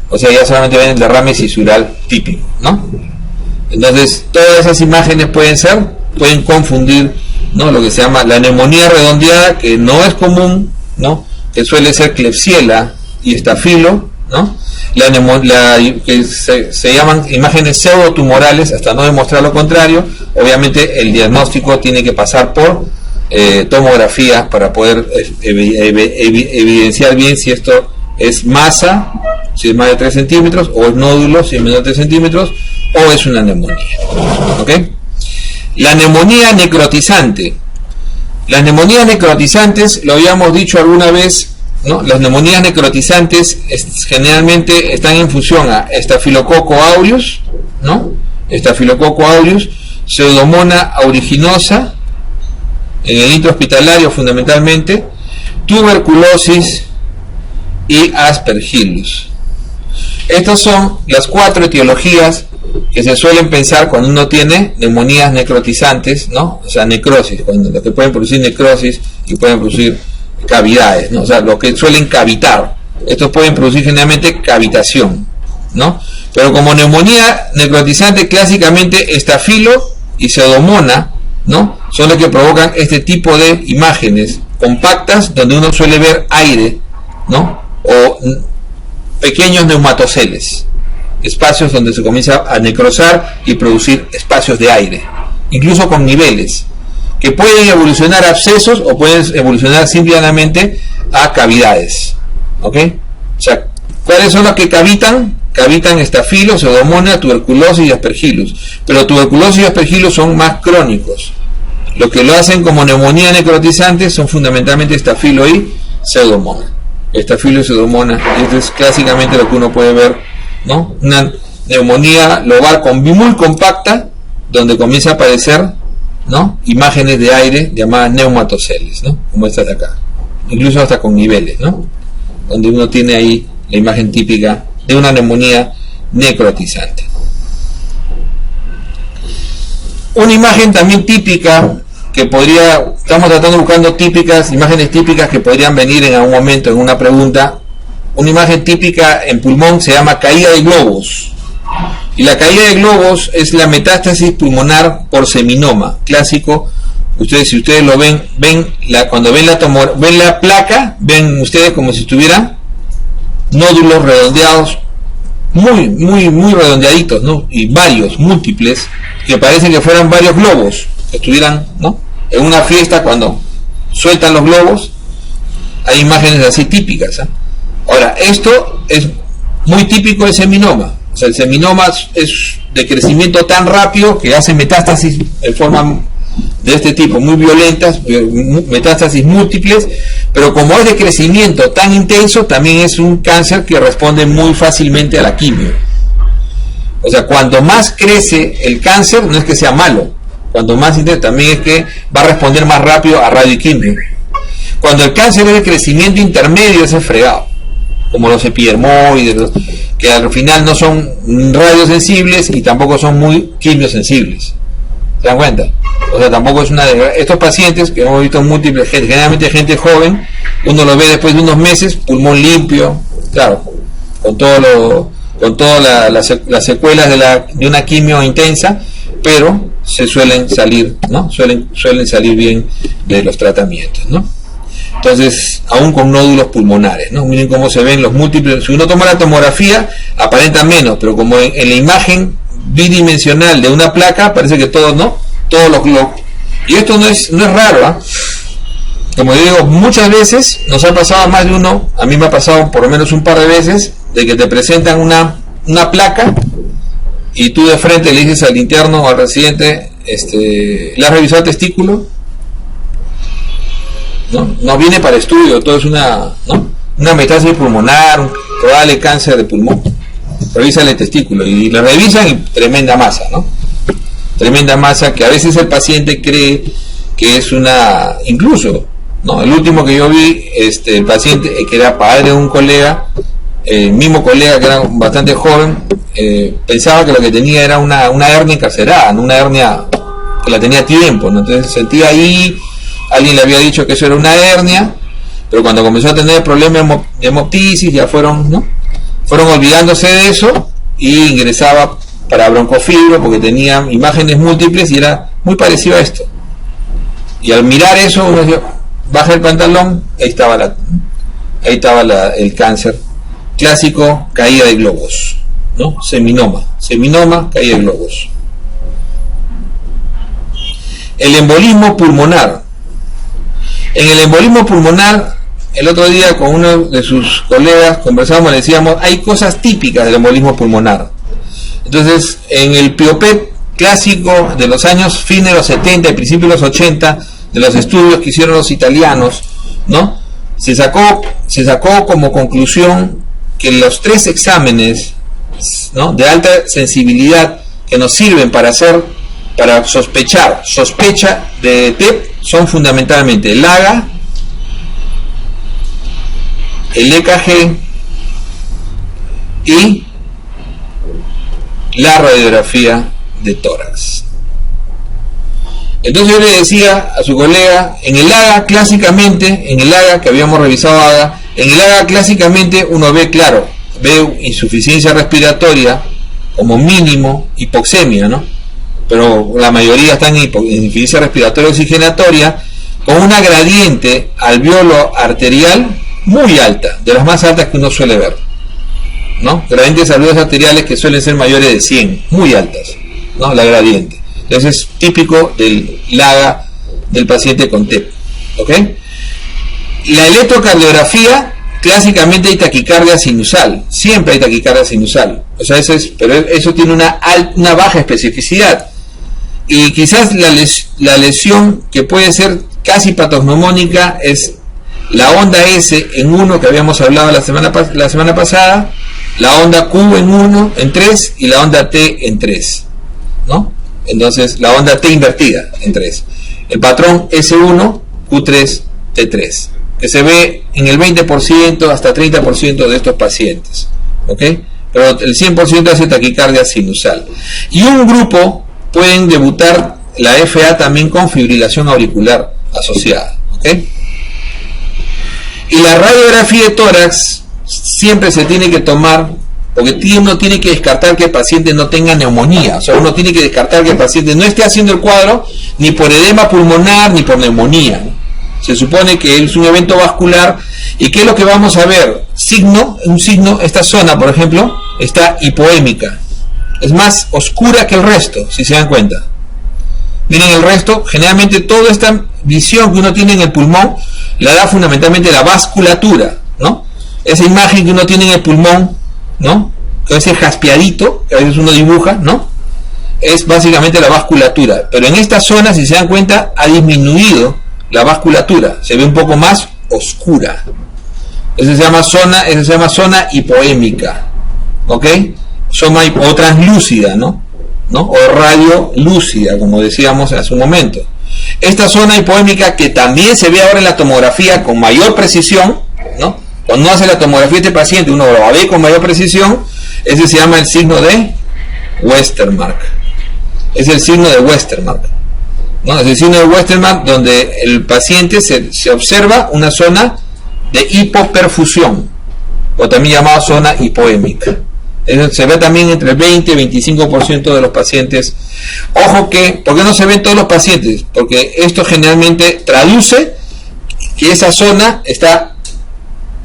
o sea, ya solamente ven el derrame cisural típico, ¿no? Entonces, todas esas imágenes pueden confundir, ¿no? Lo que se llama la neumonía redondeada, que no es común, ¿no? Que suele ser Klebsiella y estafilo, ¿no? Que se llaman imágenes pseudotumorales, hasta no demostrar lo contrario. Obviamente, el diagnóstico tiene que pasar por tomografía para poder evidenciar bien si esto es masa, si es más de 3 centímetros, o es nódulo, si es menor de 3 centímetros, o es una neumonía. ¿Ok? La neumonía necrotizante. Las neumonías necrotizantes, lo habíamos dicho alguna vez, ¿no? Las neumonías necrotizantes generalmente están en función a Staphylococcus aureus, ¿no? Staphylococcus aureus, Pseudomonas aeruginosa, en el intrahospitalario fundamentalmente, tuberculosis y Aspergillus. Estas son las 4 etiologías que se suelen pensar cuando uno tiene neumonías necrotizantes, ¿no? O sea, necrosis, lo que pueden producir necrosis y pueden producir cavidades, ¿no? O sea, lo que suelen cavitar. Estos pueden producir generalmente cavitación, ¿no? Pero como neumonía necrotizante, clásicamente estafilo y pseudomonas, ¿no? Son los que provocan este tipo de imágenes compactas donde uno suele ver aire, ¿no? O pequeños neumatoceles, espacios donde se comienza a necrosar y producir espacios de aire, incluso con niveles que pueden evolucionar a abscesos o pueden evolucionar simplemente a cavidades, ¿ok? O sea, ¿cuáles son los que cavitan? Cavitan estafilo, pseudomonas, tuberculosis y Aspergillus, pero tuberculosis y Aspergillus son más crónicos. Lo que lo hacen como neumonía necrotizante son fundamentalmente estafilo y pseudomonas. Estafilo y pseudomonas, esto es clásicamente lo que uno puede ver, ¿no? Una neumonía lobar muy compacta, donde comienza a aparecer, ¿no? Imágenes de aire llamadas neumatoceles, ¿no? Como estas de acá, incluso hasta con niveles, ¿no? Donde uno tiene ahí la imagen típica de una neumonía necrotizante. Una imagen también típica que estamos tratando buscando imágenes típicas que podrían venir en algún momento en una pregunta. Una imagen típica en pulmón se llama caída de globos. Y la caída de globos es la metástasis pulmonar por seminoma, clásico. Si ustedes lo ven, cuando ven la placa, ven ustedes como si estuvieran nódulos redondeados, muy redondeaditos, ¿no? Y varios, múltiples, que parecen que fueran varios globos, que estuvieran, ¿no? En una fiesta cuando sueltan los globos, hay imágenes así típicas, ¿eh? Ahora, esto es muy típico del seminoma. O sea, el seminoma es de crecimiento tan rápido que hace metástasis en forma de este tipo, muy violentas, metástasis múltiples, pero como es de crecimiento tan intenso, también es un cáncer que responde muy fácilmente a la quimio. O sea, cuando más crece el cáncer, no es que sea malo, cuando más intenso también es que va a responder más rápido a radioquimio. Cuando el cáncer es de crecimiento intermedio, ese es fregado, como los epidermoides, que al final no son radiosensibles y tampoco son muy quimiosensibles. ¿Se dan cuenta? O sea, tampoco es estos pacientes que hemos visto múltiples, generalmente gente joven, uno lo ve después de unos meses, pulmón limpio, claro, con todas las secuelas de una quimio intensa, pero se suelen salir, ¿no? Suelen salir bien de los tratamientos, ¿no? Entonces, aún con nódulos pulmonares, ¿no? Miren cómo se ven los múltiples. Si uno toma la tomografía, aparenta menos, pero como en la imagen bidimensional de una placa, parece que todos, ¿no? Todos los globos. Y esto no es raro, ¿eh? Como yo digo, muchas veces nos ha pasado a más de uno, a mí me ha pasado por lo menos un par de veces, de que te presentan una placa y tú de frente le dices al interno o al residente, ¿le has revisado el testículo? No viene para estudio, todo es una metástasis pulmonar, un probable cáncer de pulmón. Revisan el testículo y le revisan y tremenda masa, ¿no? Tremenda masa que a veces el paciente cree que es incluso, ¿no? El último que yo vi, el paciente que era padre de un colega, el mismo colega que era bastante joven, pensaba que lo que tenía era una hernia encarcerada, ¿no? Una hernia que la tenía tiempo, ¿no? Entonces sentía ahí, alguien le había dicho que eso era una hernia, pero cuando comenzó a tener problemas de hemoptisis ya fueron olvidándose de eso y ingresaba para broncofibro porque tenía imágenes múltiples y era muy parecido a esto. Y al mirar eso uno dice, baja el pantalón, ahí estaba el cáncer clásico, caída de globos, ¿no? Seminoma, caída de globos. El embolismo pulmonar. En el embolismo pulmonar, el otro día con uno de sus colegas conversábamos, le decíamos, hay cosas típicas del embolismo pulmonar. Entonces, en el PIOPET clásico de los años fines de los 70 y principios de los 80, de los estudios que hicieron los italianos, ¿no? Se sacó como conclusión que los 3 exámenes, ¿no?, de alta sensibilidad que nos sirven para sospecha de TEP son fundamentalmente el AGA, el EKG y la radiografía de tórax. Entonces yo le decía a su colega, en el AGA que habíamos revisado AGA, en el AGA clásicamente uno ve insuficiencia respiratoria, como mínimo hipoxemia, ¿no? Pero la mayoría están en insuficiencia respiratoria oxigenatoria, con una gradiente alveolo arterial muy alta, de las más altas que uno suele ver, ¿no? Gradientes alveolos arteriales que suelen ser mayores de 100, muy altas, ¿no? La gradiente. Entonces es típico del LAGA del paciente con TEP, ¿ok? La electrocardiografía, clásicamente hay taquicardia sinusal, siempre hay taquicardia sinusal, o sea, pero eso tiene una baja especificidad, y quizás la lesión que puede ser casi patognomónica es la onda S en 1 que habíamos hablado la semana pasada, la onda Q en 3 y la onda T en 3, ¿no? Entonces la onda T invertida en 3. El patrón S1, Q3, T3, que se ve en el 20% hasta 30% de estos pacientes, ¿ok? Pero el 100% hace taquicardia sinusal. Y un grupo pueden debutar la FA también con fibrilación auricular asociada, ¿ok? Y la radiografía de tórax siempre se tiene que tomar, porque uno tiene que descartar que el paciente no tenga neumonía, o sea, uno tiene que descartar que el paciente no esté haciendo el cuadro ni por edema pulmonar ni por neumonía, ¿no? Se supone que es un evento vascular. ¿Y qué es lo que vamos a ver? Un signo, esta zona, por ejemplo, está hipoémica. Es más oscura que el resto, si se dan cuenta. Miren el resto, generalmente toda esta visión que uno tiene en el pulmón la da fundamentalmente la vasculatura, ¿no? Esa imagen que uno tiene en el pulmón, ¿no? Con ese jaspeadito que a veces uno dibuja, ¿no? Es básicamente la vasculatura. Pero en esta zona, si se dan cuenta, ha disminuido la vasculatura, se ve un poco más oscura. Eso se llama zona hipoémica, ¿ok? O translúcida, ¿no? O radiolúcida, como decíamos hace un momento. Esta zona hipoémica, que también se ve ahora en la tomografía con mayor precisión, ¿no? Cuando uno hace la tomografía de este paciente, uno lo va a ver con mayor precisión. Ese se llama el signo de Westermarck. Es el signo de Westermarck, ¿no? Es el signo de Westermarck, donde el paciente se observa una zona de hipoperfusión, o también llamada zona hipoémica. Eso se ve también entre el 20 y 25% de los pacientes. Ojo que, ¿por qué no se ven todos los pacientes? Porque esto generalmente traduce que esa zona está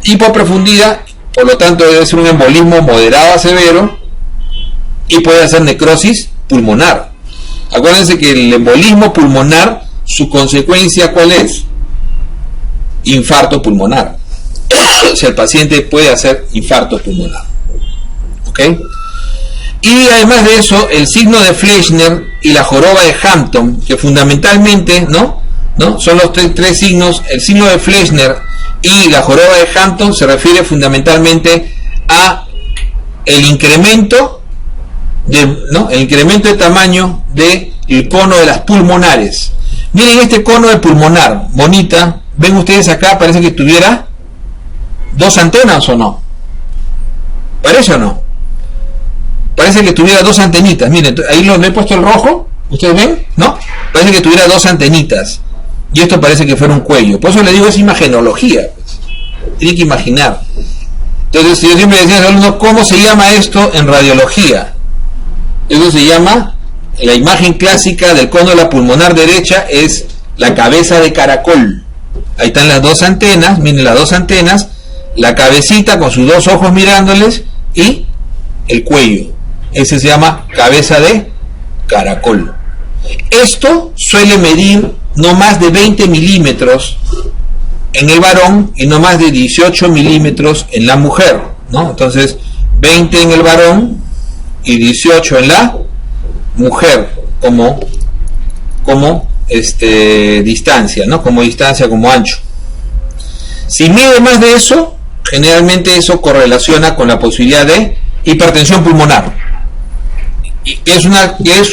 hipoperfundida, por lo tanto debe ser un embolismo moderado a severo y puede hacer necrosis pulmonar. Acuérdense que el embolismo pulmonar, su consecuencia, ¿cuál es? Infarto pulmonar. O sea, el paciente puede hacer infarto pulmonar, ¿ok? Y además de eso, el signo de Fleischner y la joroba de Hampton, que fundamentalmente, ¿no? Son los tres signos. El signo de Fleischner y la joroba de Hampton se refiere fundamentalmente a el incremento de tamaño del cono de las pulmonares. Miren este cono de pulmonar, bonita. Ven ustedes acá, parece que tuviera dos antenas, ¿o no? ¿Parece o no? Parece que tuviera dos antenitas. Miren, ahí le he puesto el rojo. ¿Ustedes ven? ¿No? Parece que tuviera dos antenitas. Y esto parece que fuera un cuello. Por eso le digo, es imagenología, pues. Tienen que imaginar. Entonces, yo siempre decía a los alumnos, ¿cómo se llama esto en radiología? Eso se llama, la imagen clásica del cono de la pulmonar derecha es la cabeza de caracol. Ahí están las dos antenas, miren las dos antenas, la cabecita con sus dos ojos mirándoles y el cuello. Ese se llama cabeza de caracol. Esto suele medir no más de 20 milímetros en el varón y no más de 18 milímetros en la mujer, ¿no? Entonces, 20 en el varón y 18 en la mujer como distancia, ¿no? Como distancia, como ancho. Si mide más de eso, generalmente eso correlaciona con la posibilidad de hipertensión pulmonar, y es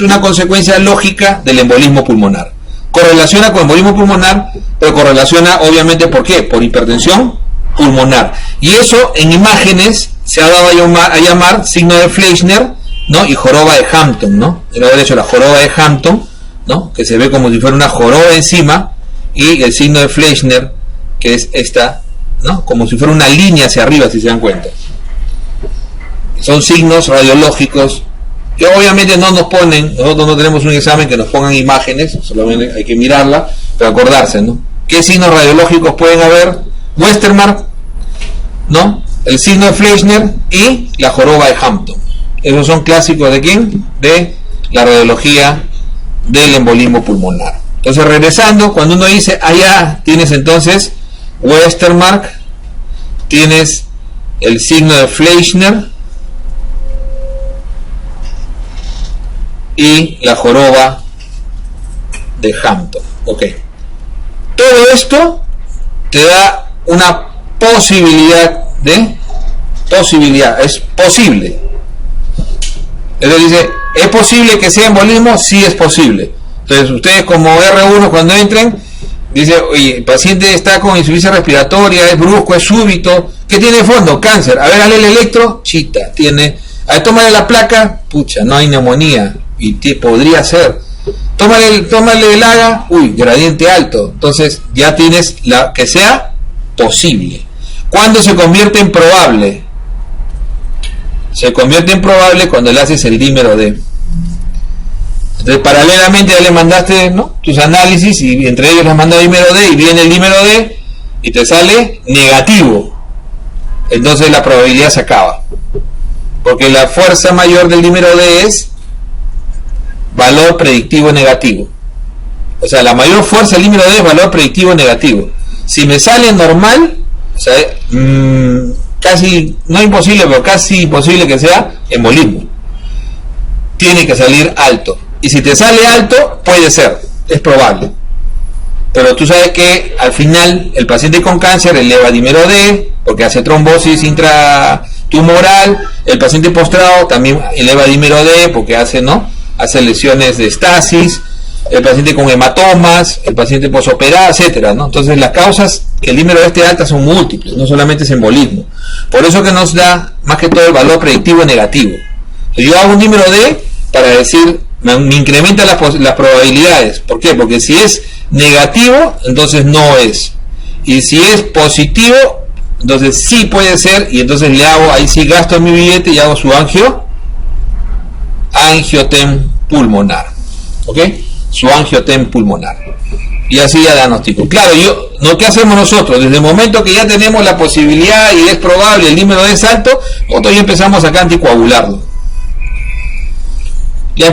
una consecuencia lógica del embolismo pulmonar. Correlaciona con embolismo pulmonar, pero correlaciona obviamente, ¿por qué? Por hipertensión pulmonar. Y eso en imágenes se ha dado a llamar signo de Fleischner, ¿no? Y joroba de Hampton, ¿no? El haber hecho la joroba de Hampton, ¿no? Que se ve como si fuera una joroba encima, y el signo de Fleischner, que es esta, ¿no? Como si fuera una línea hacia arriba, si se dan cuenta. Son signos radiológicos que obviamente no nos ponen, nosotros no tenemos un examen que nos pongan imágenes, solamente hay que mirarla, pero acordarse, ¿no? ¿Qué signos radiológicos pueden haber? Westermarck, ¿no? El signo de Fleischner y la joroba de Hampton. Esos son clásicos ¿de quién? De la radiología del embolismo pulmonar. Entonces, regresando, cuando uno dice allá, tienes entonces Westermarck, tienes el signo de Fleischner y la joroba de Hampton. Ok. Todo esto te da una posibilidad, es posible. Entonces dice, ¿Es posible que sea embolismo? Sí es posible. Entonces ustedes como R1 cuando entren, dice, oye, el paciente está con insuficiencia respiratoria, es brusco, es súbito, ¿qué tiene de fondo? Cáncer. A ver, dale el electro, chita, tiene. A ver, tómale la placa, pucha, no hay neumonía, y podría ser. Tómale el AGA, uy, gradiente alto. Entonces ya tienes la que sea posible. ¿Cuándo se convierte en probable? Se convierte en probable cuando le haces el dímero D. Entonces paralelamente ya le mandaste, ¿no?, tus análisis, y entre ellos les manda dímero D, y viene el dímero D y te sale negativo. Entonces la probabilidad se acaba, porque la fuerza mayor del dímero D es valor predictivo negativo. O sea, la mayor fuerza del dímero D es valor predictivo negativo. Si me sale normal, o sea, casi, no imposible, pero casi imposible que sea embolismo. Tiene que salir alto. Y si te sale alto, puede ser, es probable. Pero tú sabes que al final el paciente con cáncer eleva dímero D porque hace trombosis intratumoral. El paciente postrado también eleva dímero D porque hace lesiones de estasis. El paciente con hematomas, el paciente posoperado, etcétera, ¿no? Entonces las causas que el dímero D esté alta son múltiples, no solamente es embolismo. Por eso que nos da más que todo el valor predictivo negativo. Yo hago un dímero D para decir, me incrementa las probabilidades. ¿Por qué? Porque si es negativo, entonces no es. Y si es positivo, entonces sí puede ser, y entonces le hago, ahí sí gasto mi billete y hago su angiotem pulmonar. ¿Ok? Su angiotem pulmonar. Y así ya diagnostico. Claro, ¿qué hacemos nosotros? Desde el momento que ya tenemos la posibilidad y es probable, el dímero D es alto, nosotros ya empezamos acá a anticoagularlo. ¿Y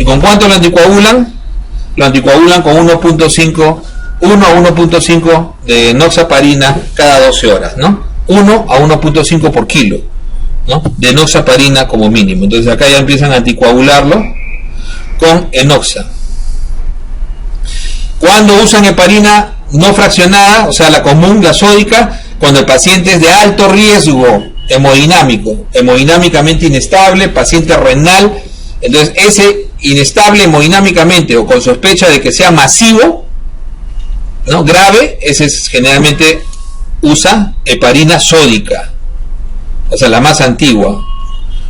con cuánto lo anticoagulan? Lo anticoagulan con 1 a 1.5 de enoxaparina cada 12 horas, ¿no? 1 a 1.5 por kilo, ¿no?, de enoxaparina como mínimo. Entonces acá ya empiezan a anticoagularlo con enoxa. Cuando usan heparina no fraccionada, o sea, la común, la sódica, cuando el paciente es de alto riesgo hemodinámicamente inestable, paciente renal, entonces ese inestable hemodinámicamente o con sospecha de que sea masivo, ¿no?, grave, ese es, generalmente usa heparina sódica, o sea, la más antigua.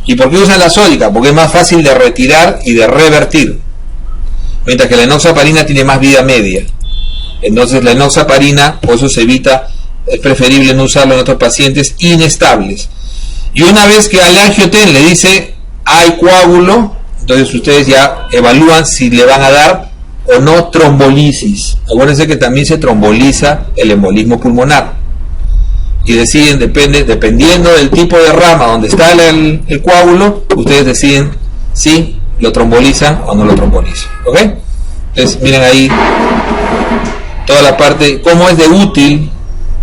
¿Y por qué usan la sódica? Porque es más fácil de retirar y de revertir, mientras que la enoxaparina tiene más vida media. Entonces la enoxaparina, por eso se evita, es preferible no usarlo en otros pacientes inestables. Y una vez que al angioten le dice hay coágulo, entonces ustedes ya evalúan si le van a dar o no trombolisis. Acuérdense que también se tromboliza el embolismo pulmonar. Y deciden, dependiendo del tipo de rama donde está el coágulo, ustedes deciden si lo trombolizan o no lo trombolizan. ¿Ok? Entonces miren ahí toda la parte, cómo es de útil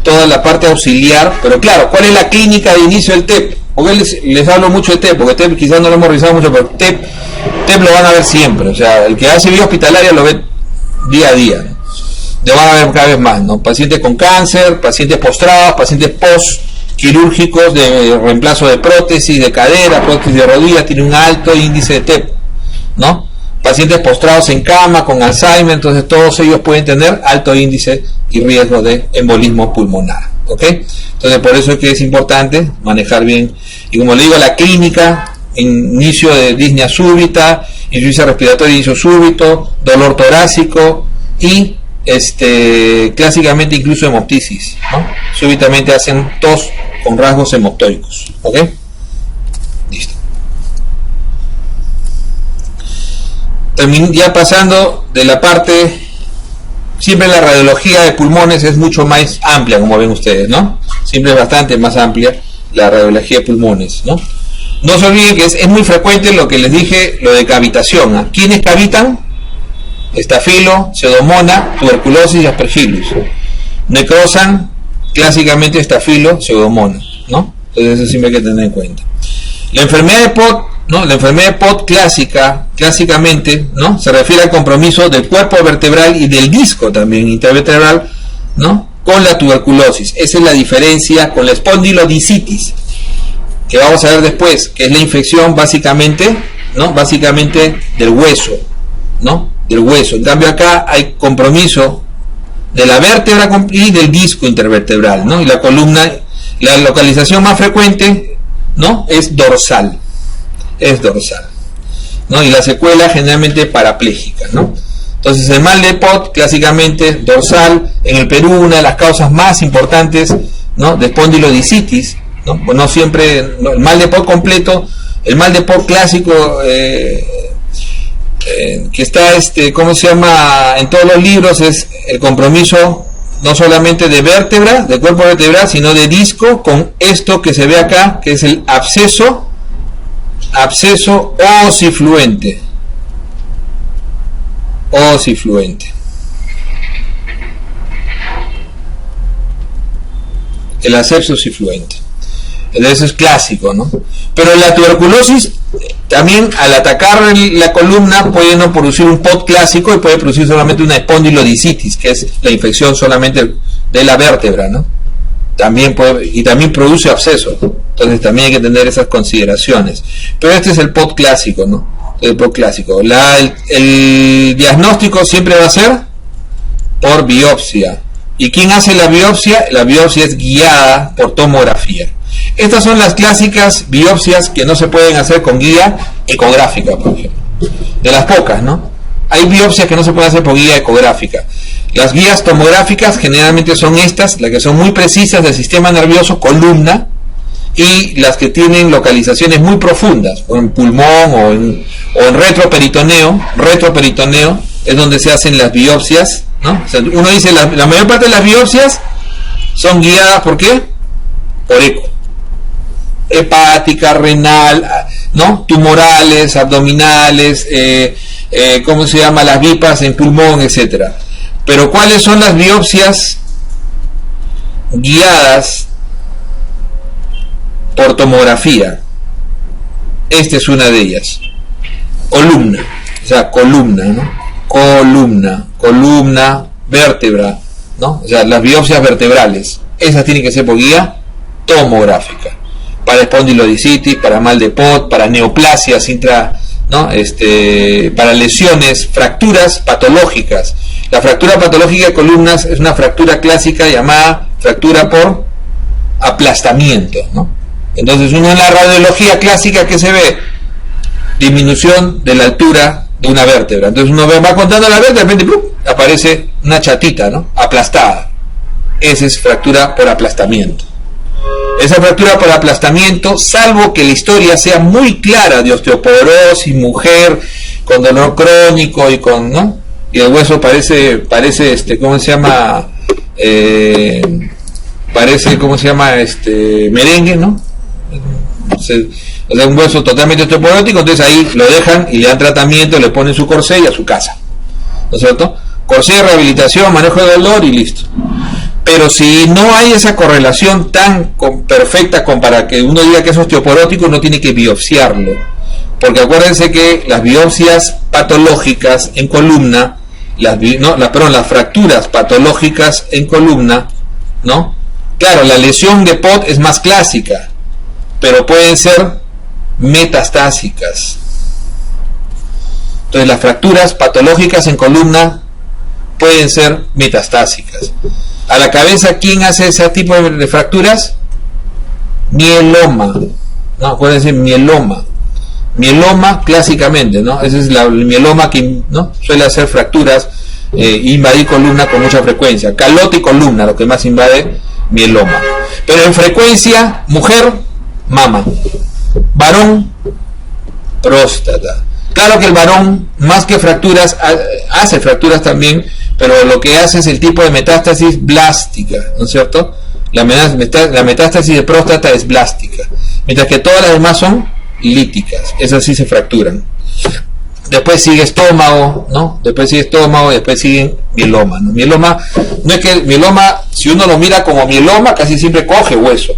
toda la parte auxiliar. Pero claro, ¿cuál es la clínica de inicio del TEP? Porque les hablo mucho de TEP, porque TEP quizás no lo hemos revisado mucho, pero TEP lo van a ver siempre. O sea, el que hace vida hospitalaria lo ve día a día, ¿no? Lo van a ver cada vez más, ¿no? Pacientes con cáncer, pacientes postrados, pacientes post-quirúrgicos de reemplazo de prótesis de cadera, prótesis de rodilla, tiene un alto índice de TEP, ¿no? Pacientes postrados en cama con Alzheimer, entonces todos ellos pueden tener alto índice y riesgo de embolismo pulmonar. ¿Ok? Entonces por eso es que es importante manejar bien. Y como le digo, la clínica, inicio de disnea súbita, insuficiencia respiratoria de inicio súbito, dolor torácico y clásicamente incluso hemoptisis, ¿no? Súbitamente hacen tos con rasgos hemoptoicos. ¿Ok? Listo. Ya pasando de la parte, siempre la radiología de pulmones es mucho más amplia, como ven ustedes, ¿no? Siempre es bastante más amplia la radiología de pulmones, ¿no? No se olviden que es muy frecuente lo que les dije, lo de cavitación, ¿eh? ¿Quiénes cavitan? Estafilo, pseudomonas, tuberculosis y aspergillus. Necrosan clásicamente estafilo, pseudomonas, ¿no? Entonces eso siempre hay que tener en cuenta. La enfermedad de POT, ¿no? La enfermedad de POT clásicamente, ¿no?, se refiere al compromiso del cuerpo vertebral y del disco también intervertebral, ¿no?, con la tuberculosis. Esa es la diferencia con la espondilodicitis, que vamos a ver después, que es la infección básicamente ¿no? Básicamente del hueso, ¿no? Del hueso. En cambio acá hay compromiso de la vértebra y del disco intervertebral, ¿no? Y la columna, la localización más frecuente, ¿no? Es dorsal, ¿no? Y la secuela generalmente parapléjica, ¿no? Entonces el mal de Pott clásicamente dorsal. En el Perú una de las causas más importantes, ¿no?, de espondilodicitis, ¿no? Pues no siempre, no, el mal de Pott completo, el mal de Pott clásico que está, ¿cómo se llama?, en todos los libros, es el compromiso no solamente de vértebra, de cuerpo vertebral, sino de disco, con esto que se ve acá, que es el absceso osifluente. El absceso osifluente. Entonces es clásico, ¿no? Pero la tuberculosis también, al atacar la columna, puede no producir un Pott clásico y puede producir solamente una espondilodicitis, que es la infección solamente de la vértebra, ¿no? También produce absceso. Entonces también hay que tener esas consideraciones. Pero este es el Pott clásico, ¿no? El Pott clásico. El diagnóstico siempre va a ser por biopsia. ¿Y quién hace la biopsia? La biopsia es guiada por tomografía. Estas son las clásicas biopsias que no se pueden hacer con guía ecográfica, por ejemplo. De las pocas, ¿no? Hay biopsias que no se pueden hacer por guía ecográfica. Las guías tomográficas generalmente son estas, las que son muy precisas del sistema nervioso, columna, y las que tienen localizaciones muy profundas, o en pulmón o en retroperitoneo es donde se hacen las biopsias, ¿no? O sea, uno dice, la mayor parte de las biopsias son guiadas, ¿por qué? Por eco. Hepática, renal, ¿no? Tumorales, abdominales, ¿cómo se llama? Las bipas en pulmón, etcétera. Pero ¿cuáles son las biopsias guiadas por tomografía? Esta es una de ellas. Columna, o sea, columna, ¿no? Columna, vértebra, ¿no? O sea, las biopsias vertebrales. Esas tienen que ser por guía tomográfica. Para espondilodicitis, para mal de Pott, para neoplasias ¿no? Para lesiones, fracturas patológicas. La fractura patológica de columnas es una fractura clásica llamada fractura por aplastamiento, ¿no? Entonces uno en la radiología clásica, que se ve disminución de la altura de una vértebra. Entonces uno va contando la vértebra, de repente ¡pum!, aparece una chatita, ¿no?, aplastada. Esa es fractura por aplastamiento. Esa fractura por aplastamiento, salvo que la historia sea muy clara de osteoporosis, mujer con dolor crónico y con, ¿no?, y el hueso parece ¿cómo se llama? Parece, ¿cómo se llama? Merengue, ¿no? O sea, un hueso totalmente osteoporótico. Entonces ahí lo dejan y le dan tratamiento, le ponen su corsé y a su casa, ¿no es cierto? Corsé, rehabilitación, manejo de dolor y listo. Pero si no hay esa correlación tan perfecta como para que uno diga que es osteoporótico, uno tiene que biopsiarlo. Porque acuérdense que las biopsias patológicas en columna, las fracturas patológicas en columna, ¿no? Claro, la lesión de Pott es más clásica, pero pueden ser metastásicas. Entonces las fracturas patológicas en columna pueden ser metastásicas. A la cabeza, ¿quién hace ese tipo de fracturas? Mieloma, ¿no? Acuérdense, mieloma clásicamente, ¿no? Ese es el mieloma que, ¿no?, suele hacer fracturas, invadir columna con mucha frecuencia. Calote y columna, lo que más invade, mieloma. Pero en frecuencia, mujer, mama. Varón, próstata. Claro que el varón, más que fracturas, hace fracturas también, pero lo que hace es el tipo de metástasis blástica, ¿no es cierto? La metástasis de próstata es blástica, mientras que todas las demás son líticas, esas sí se fracturan. Después sigue estómago, ¿no? Después sigue mieloma, ¿no? Mieloma, no es que el mieloma, si uno lo mira como mieloma, casi siempre coge hueso,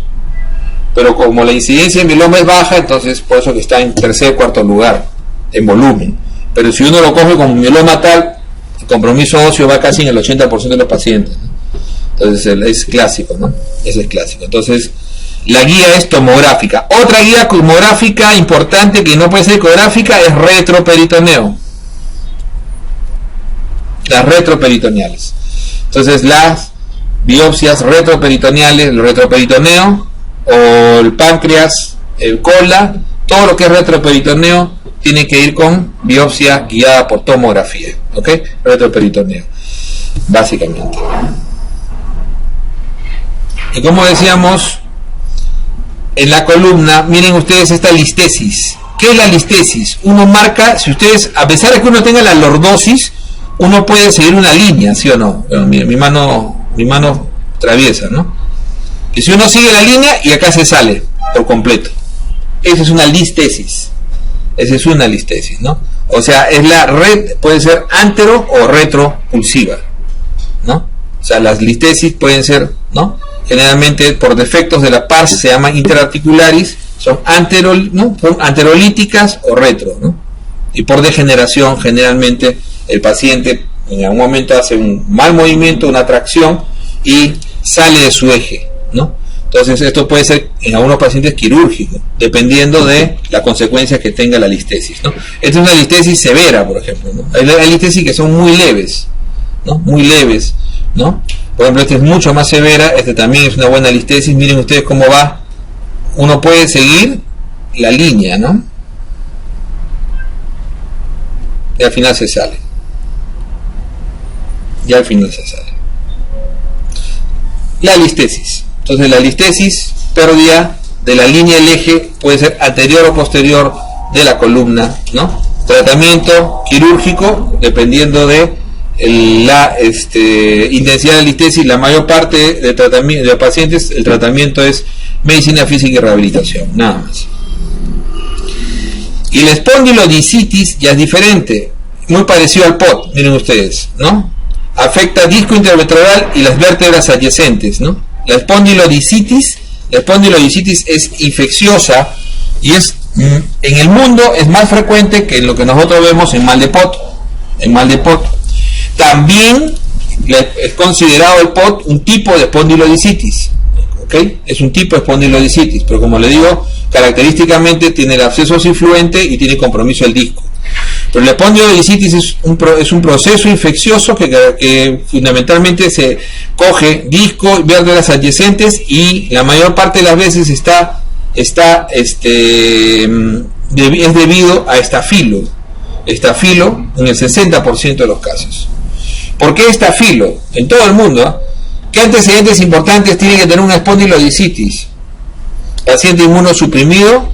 pero como la incidencia de mieloma es baja, entonces por eso que está en tercer, cuarto lugar en volumen. Pero si uno lo coge como mieloma tal, el compromiso óseo va casi en el 80% de los pacientes, ¿no? Entonces es clásico, ¿no? Ese es clásico. Entonces La guía es tomográfica. Otra guía tomográfica importante que no puede ser ecográfica es retroperitoneo. Las retroperitoneales. Entonces las biopsias retroperitoneales, el retroperitoneo o el páncreas, el cola, todo lo que es retroperitoneo tiene que ir con biopsia guiada por tomografía, ¿ok? Retroperitoneo, básicamente. Y como decíamos, en la columna, miren ustedes esta listesis. ¿Qué es la listesis? Uno marca, si ustedes, a pesar de que uno tenga la lordosis, uno puede seguir una línea, ¿sí o no? Bueno, miren, mi mano traviesa, ¿no? Que si uno sigue la línea y acá se sale por completo. Esa es una listesis. Esa es una listesis, ¿no? O sea, es la red, puede ser antero o retropulsiva, ¿no? O sea, las listesis pueden ser, ¿no? Generalmente por defectos de la pars se llaman interarticularis, son anterolíticas o retro, ¿no? Y por degeneración, generalmente el paciente en algún momento hace un mal movimiento, una tracción y sale de su eje, ¿no? Entonces esto puede ser en algunos pacientes quirúrgico, dependiendo de la consecuencia que tenga la listesis, ¿no? Esta es una listesis severa, por ejemplo, ¿no? Hay listesis que son muy leves, ¿no? Muy leves, ¿no? Por ejemplo, esta es mucho más severa, este también es una buena listesis. Miren ustedes cómo va. Uno puede seguir la línea, ¿no? Y al final se sale. Y al final se sale. La listesis. Entonces la listesis, pérdida de la línea del eje, puede ser anterior o posterior de la columna, ¿no? Tratamiento quirúrgico, dependiendo de la intensidad de la listesis. La mayor parte de los pacientes, el tratamiento es medicina física y rehabilitación, nada más. Y la espondilodicitis ya es diferente, muy parecido al POT, miren ustedes, ¿no? Afecta disco intervertebral y las vértebras adyacentes, ¿no? La espondilodicitis es infecciosa y es en el mundo es más frecuente que lo que nosotros vemos en mal de POT. También es considerado el POT un tipo de espondilodicitis, ¿ok? Es un tipo de espondilodicitis, pero como le digo, característicamente tiene el absceso influente y tiene compromiso del disco. Pero la espondilodicitis es un proceso infeccioso que fundamentalmente se coge disco, vértebras adyacentes y la mayor parte de las veces es debido a estafilo en el 60% de los casos. ¿Por qué estafilo? En todo el mundo, ¿qué antecedentes importantes tiene que tener una espondilodicitis? Paciente inmunosuprimido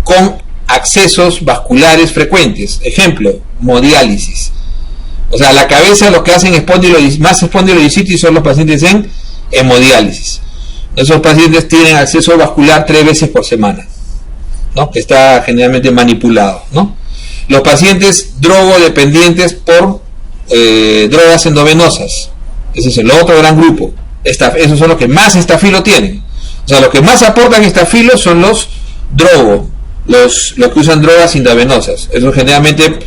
con accesos vasculares frecuentes. Ejemplo, hemodiálisis. O sea, la cabeza los que hacen más espondilodicitis son los pacientes en hemodiálisis. Esos pacientes tienen acceso vascular 3 veces por semana, ¿no? Que está generalmente manipulado, ¿no? Los pacientes drogodependientes por drogas endovenosas, ese es el otro gran grupo. Esos son los que más estafilo tienen. O sea, los que más aportan estafilo son los los que usan drogas intravenosas. Eso generalmente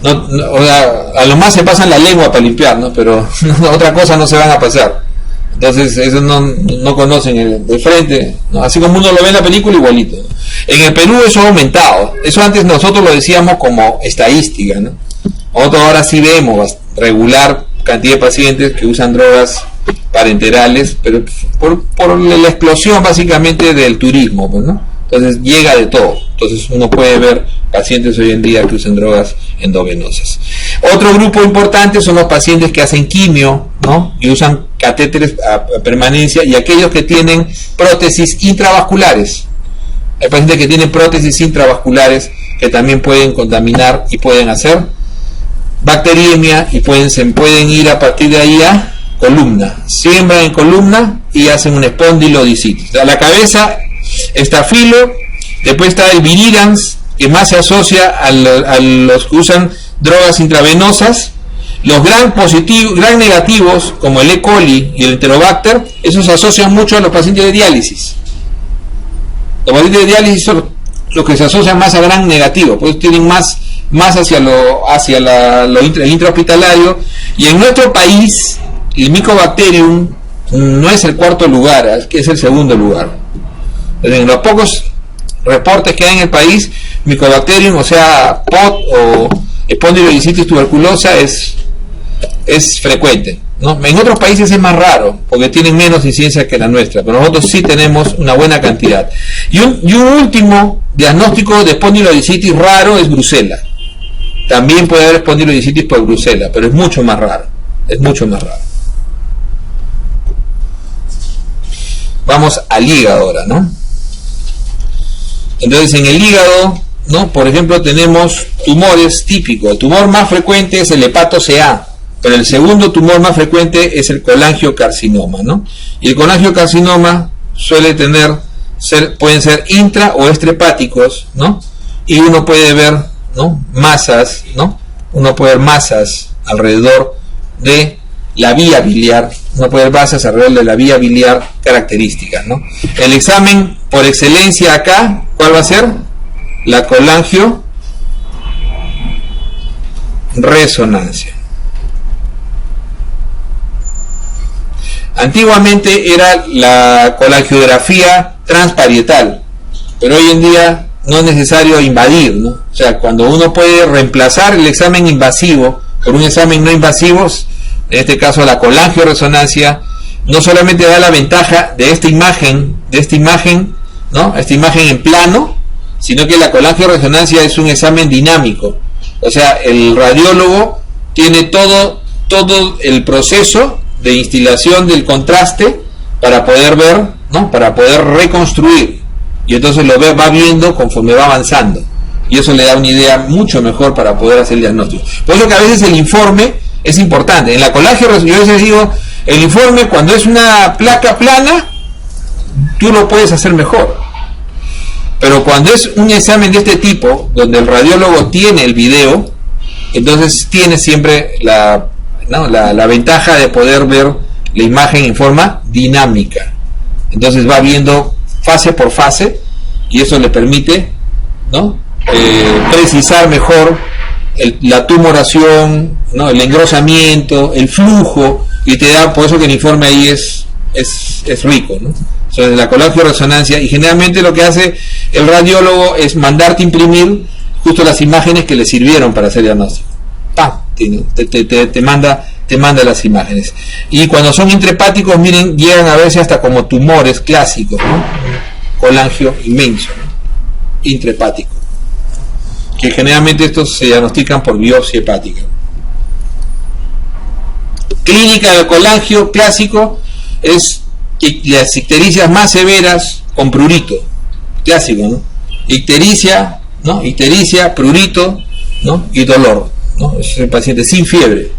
o sea, a lo más se pasan la lengua para limpiar, ¿no? Pero otra cosa no se van a pasar. Entonces esos no conocen de frente, ¿no? Así como uno lo ve en la película, igualito, ¿no? En el Perú eso ha aumentado. Eso antes nosotros lo decíamos como estadística, ¿no? Nosotros ahora sí vemos regular cantidad de pacientes que usan drogas parenterales, pero por la explosión básicamente del turismo, pues, ¿no? Entonces llega de todo. Entonces uno puede ver pacientes hoy en día que usan drogas endovenosas. Otro grupo importante son los pacientes que hacen quimio, ¿no? Y usan catéteres a permanencia, y aquellos que tienen prótesis intravasculares. Hay pacientes que tienen prótesis intravasculares que también pueden contaminar y pueden hacer bacteriemia y se pueden ir a partir de ahí a columna. Siembran en columna y hacen un espondilodicitis. A la cabeza estafilo, después está el viridans, que más se asocia a los que usan drogas intravenosas. Los gran negativos, como el E. coli y el Enterobacter, esos se asocian mucho a los pacientes de diálisis. Los pacientes de diálisis son los que se asocian más a gran negativo, pues tienen más hacia el intrahospitalario. Y en nuestro país, el Mycobacterium no es el cuarto lugar, es el segundo lugar. En los pocos reportes que hay en el país, Mycobacterium, o sea, POT o espondilodicitis tuberculosa es frecuente, ¿no? En otros países es más raro, porque tienen menos incidencia que la nuestra, pero nosotros sí tenemos una buena cantidad. Y un último diagnóstico de espondilodicitis raro es brucela. También puede haber espondilodicitis por brucela, pero es mucho más raro. Es mucho más raro. Vamos al hígado ahora, ¿no? Entonces en el hígado, ¿no? Por ejemplo, tenemos tumores típicos. El tumor más frecuente es el hepato-CA, pero el segundo tumor más frecuente es el colangiocarcinoma, ¿no? Y el colangiocarcinoma suele pueden ser intra o extrahepáticos, ¿no? Y uno puede ver, ¿no? Masas, ¿no? Uno puede ver masas alrededor de la vía biliar, uno puede ver masas alrededor de la vía biliar características, ¿no? El examen por excelencia acá, ¿cuál va a ser? La colangioresonancia. Antiguamente era la colangiografía transparietal, pero hoy en día no es necesario invadir, ¿no? O sea, cuando uno puede reemplazar el examen invasivo por un examen no invasivo, en este caso la colangioresonancia, no solamente da la ventaja de esta imagen, ¿no? Esta imagen en plano, sino que la colangioresonancia es un examen dinámico. O sea, el radiólogo tiene todo el proceso de instilación del contraste para poder ver, ¿no? Para poder reconstruir, y entonces lo va viendo conforme va avanzando, y eso le da una idea mucho mejor para poder hacer el diagnóstico. Por eso que a veces el informe es importante. En la colangioresonancia, yo a veces digo, el informe cuando es una placa plana, tú lo puedes hacer mejor, pero cuando es un examen de este tipo, donde el radiólogo tiene el video, entonces tiene siempre la ventaja de poder ver la imagen en forma dinámica. Entonces va viendo fase por fase, y eso le permite, ¿no? Precisar mejor la tumoración, ¿no? El engrosamiento, el flujo, y te da, por eso que el informe ahí es rico, ¿no? Sobre la colangioresonancia, y generalmente lo que hace el radiólogo es mandarte imprimir justo las imágenes que le sirvieron para hacer diagnóstico. ¡Pam! Te manda las imágenes. Y cuando son intrahepáticos, miren, llegan a verse hasta como tumores clásicos, ¿no? Colangio inmenso, ¿no? Intrahepático, que generalmente estos se diagnostican por biopsia hepática. Clínica del colangio clásico es que las ictericias más severas con prurito, clásico, ¿no? Ictericia, ¿no? Ictericia, prurito, ¿no? Y dolor, ¿no? Es el paciente sin fiebre,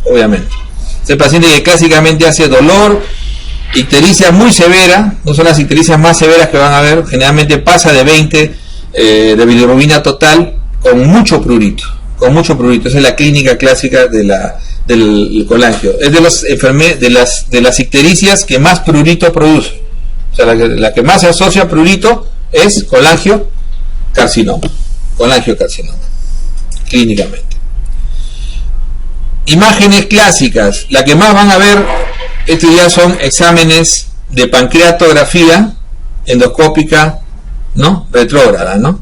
obviamente. Es el paciente que clásicamente hace dolor, ictericia muy severa, no son las ictericias más severas que van a ver, generalmente pasa de 20 de bilirrubina total, con mucho prurito. Esa es la clínica clásica del colangio. Es de las ictericias que más prurito produce. O sea, la que más se asocia a prurito es colangiocarcinoma, clínicamente. Imágenes clásicas, la que más van a ver, estos ya son exámenes de pancreatografía endoscópica, ¿no? Retrógrada, ¿no?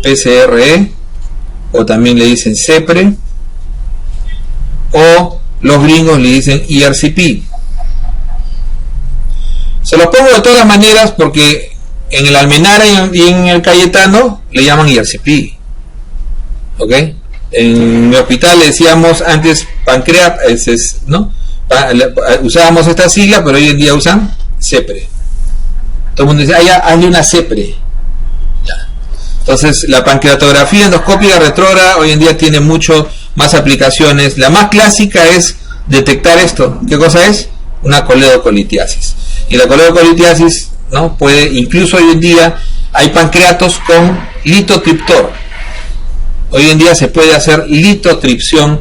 PCRE, o también le dicen CEPRE, o los gringos le dicen ERCP. Se los pongo de todas maneras porque en el Almenara y en el Cayetano le llaman ERCP, ¿ok? En mi hospital le decíamos antes pancreas, ¿no? Usábamos esta sigla, pero hoy en día usan CEPRE. Todo el mundo dice, hazle una CEPRE. Ya. Entonces, la pancreatografía endoscópica retrógrada hoy en día tiene mucho más aplicaciones. La más clásica es detectar esto. ¿Qué cosa es? Una coledocolitiasis. Y la coledocolitiasis, ¿no? Incluso hoy en día hay pancreatos con litotriptor. Hoy en día se puede hacer litotripsión.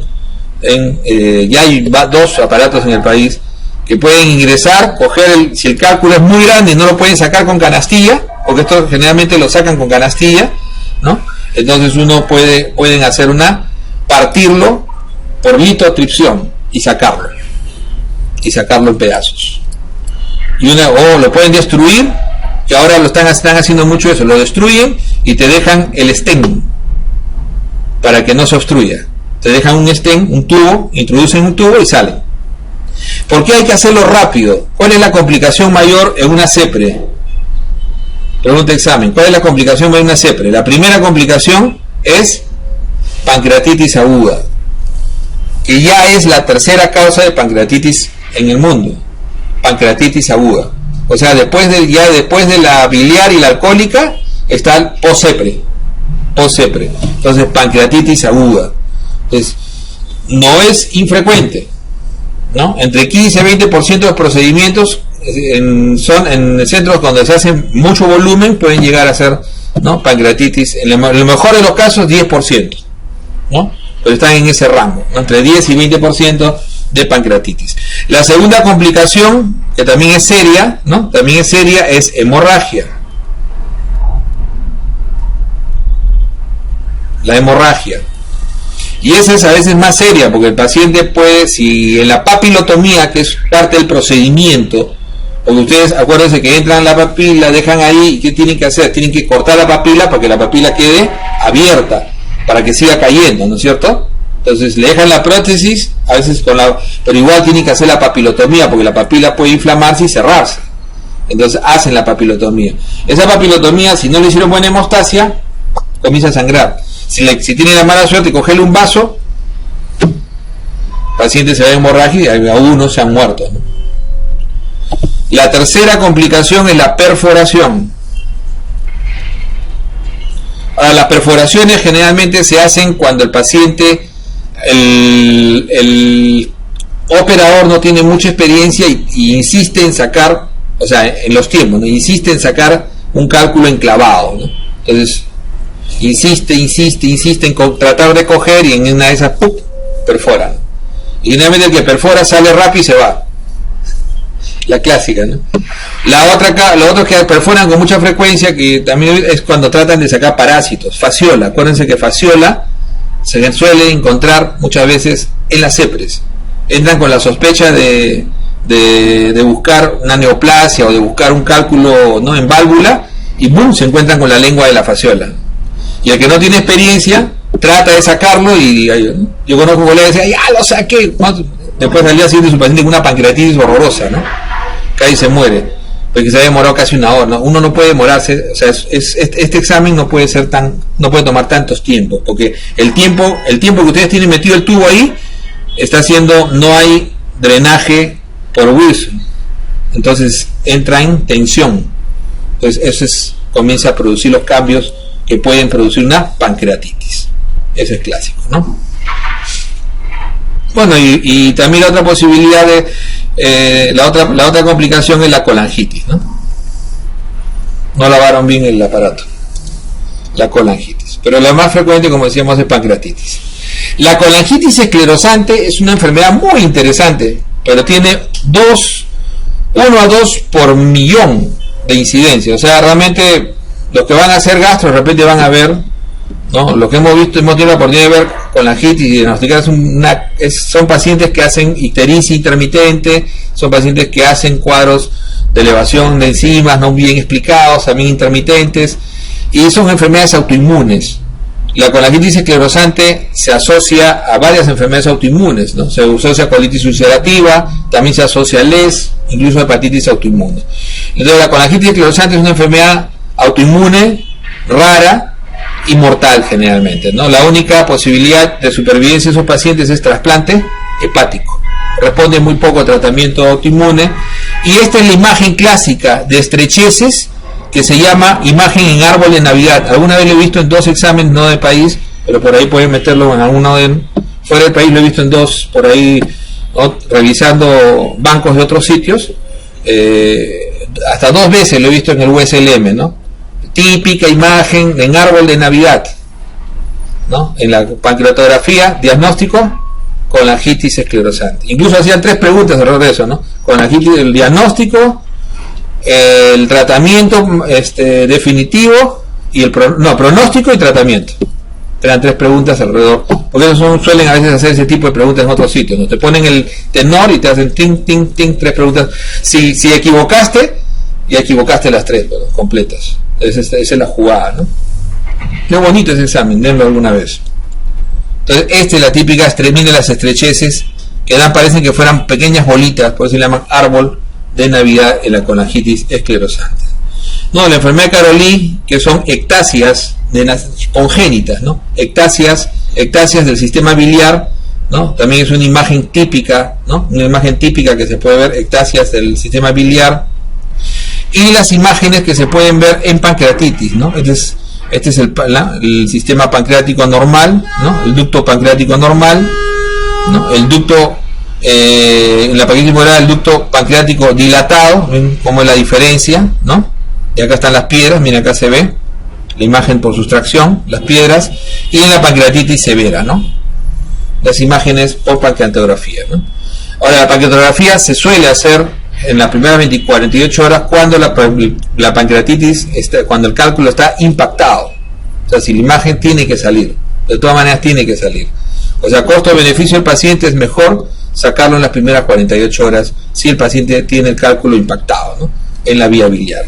Ya hay dos aparatos en el país que pueden ingresar, si el cálculo es muy grande, no lo pueden sacar con canastilla, porque esto generalmente lo sacan con canastilla, ¿no? Entonces pueden hacer partirlo por litotripsión y sacarlo. y sacarlo en pedazos. O lo pueden destruir, que ahora están haciendo mucho eso, lo destruyen y te dejan el stent para que no se obstruya. Te dejan un stent, un tubo, introducen un tubo y salen. ¿Por qué hay que hacerlo rápido? ¿Cuál es la complicación mayor en una CEPRE? Pregunta examen. ¿Cuál es la complicación mayor en una CEPRE? La primera complicación es pancreatitis aguda, que ya es la tercera causa de pancreatitis en el mundo. Pancreatitis aguda. O sea, después de la biliar y la alcohólica está el post-CEPRE. Entonces, pancreatitis aguda. Entonces, no es infrecuente, ¿no? Entre 15 y 20% de los procedimientos son en centros donde se hace mucho volumen, pueden llegar a ser, ¿no?, pancreatitis. En lo mejor de los casos 10%, ¿no? Pero están en ese rango, ¿no?, entre 10 y 20% de pancreatitis. La segunda complicación, que también es seria, ¿no?, es hemorragia. La hemorragia. Y esa es a veces más seria, porque el paciente puede, si en la papilotomía, que es parte del procedimiento, porque ustedes acuérdense que entran la papila, dejan ahí, ¿y qué tienen que hacer? Tienen que cortar la papila para que la papila quede abierta, para que siga cayendo, ¿no es cierto? Entonces le dejan la prótesis, a veces pero igual tienen que hacer la papilotomía, porque la papila puede inflamarse y cerrarse. Entonces hacen la papilotomía. Esa papilotomía, si no le hicieron buena hemostasia, comienza a sangrar. Si tiene la mala suerte, cogerle un vaso, el paciente se va a hemorragia y algunos se han muerto, ¿no? La tercera complicación es la perforación. Ahora, las perforaciones generalmente se hacen cuando el paciente, el operador no tiene mucha experiencia y insiste en sacar, o sea, en los tiempos, ¿no?, insiste en sacar un cálculo enclavado, ¿no? Entonces insiste en tratar de coger, y en una de esas ¡pum!, perfora. Y generalmente el que perfora sale rápido y se va. La clásica, ¿no? Lo otro que perforan con mucha frecuencia, que también es cuando tratan de sacar parásitos. Fasciola. Acuérdense que fasciola se suele encontrar muchas veces en las CEPRES. Entran con la sospecha de buscar una neoplasia o de buscar un cálculo, ¿no?, en válvula, y ¡boom!, se encuentran con la lengua de la fasciola. Y el que no tiene experiencia trata de sacarlo, y yo conozco colegas que dicen, ya lo saqué, ¿no? Después al día siguiente su paciente con una pancreatitis horrorosa, ¿no?, cae y se muere, porque se ha demorado casi una hora, ¿no? Uno no puede demorarse, o sea, este examen no puede tomar tantos tiempos, porque el tiempo que ustedes tienen metido el tubo ahí está haciendo, no hay drenaje por Wilson, entonces entra en tensión, entonces eso comienza a producir los cambios que pueden producir una pancreatitis. Ese es clásico, ¿no? Bueno, y también la otra posibilidad la otra complicación es la colangitis, ¿no? No lavaron bien el aparato. La colangitis. Pero la más frecuente, como decíamos, es pancreatitis. La colangitis esclerosante es una enfermedad muy interesante, pero tiene 1 a 2 por millón de incidencia. O sea, realmente los que van a hacer gastro de repente van a ver, ¿no? Lo que hemos tenido la oportunidad de ver colangitis y diagnosticar son pacientes que hacen ictericia intermitente, son pacientes que hacen cuadros de elevación de enzimas no bien explicados, también intermitentes, y son enfermedades autoinmunes. La colangitis esclerosante se asocia a varias enfermedades autoinmunes, ¿no? Se asocia a colitis ulcerativa, también se asocia a LES, incluso a hepatitis autoinmune. Entonces la colangitis esclerosante es una enfermedad autoinmune, rara y mortal generalmente, ¿no? La única posibilidad de supervivencia de esos pacientes es trasplante hepático. Responde muy poco a tratamiento autoinmune, y esta es la imagen clásica de estrecheces que se llama imagen en árbol de Navidad. Alguna vez lo he visto en 2 exámenes, no de país, pero por ahí pueden meterlo en alguno fuera del país, lo he visto en 2 por ahí, ¿no?, revisando bancos de otros sitios, hasta 2 veces lo he visto en el USLM, ¿no? Típica imagen en árbol de Navidad, ¿no? En la pancreatografía, diagnóstico, colangitis esclerosante. Incluso hacían 3 preguntas alrededor de eso, ¿no? Colangitis, el diagnóstico, el tratamiento definitivo y pronóstico y tratamiento. eran 3 preguntas alrededor, porque ellos suelen a veces hacer ese tipo de preguntas en otros sitios, ¿no? Te ponen el tenor y te hacen ting, ting, ting, 3 preguntas. Si equivocaste, ya equivocaste las 3, bueno, completas. Esa es la jugada, ¿no? Qué bonito ese examen, denlo alguna vez. Entonces, esta es la típica extremina de las estrecheces, que parecen que fueran pequeñas bolitas, por eso se llama árbol de Navidad en la colangitis esclerosante. No, la enfermedad de Caroli, que son ectasias congénitas, ¿no? Ectasias del sistema biliar, ¿no? También es una imagen típica, ¿no? Una imagen típica que se puede ver, ectasias del sistema biliar, y las imágenes que se pueden ver en pancreatitis, ¿no? Este es el sistema pancreático normal, ¿no? El ducto pancreático normal, ¿no? El ducto, en la pancreatitis moral, el ducto pancreático dilatado, ¿ven cómo es la diferencia, ¿no? Y acá están las piedras, miren, acá se ve la imagen por sustracción, las piedras, y en la pancreatitis severa, ¿no? Las imágenes por pancreatografía, ¿no? Ahora, la pancreatografía se suele hacer en las primeras 48 horas cuando la pancreatitis cuando el cálculo está impactado. O sea, si la imagen tiene que salir, de todas maneras tiene que salir. O sea, costo-beneficio del paciente es mejor sacarlo en las primeras 48 horas si el paciente tiene el cálculo impactado, ¿no? En la vía biliar.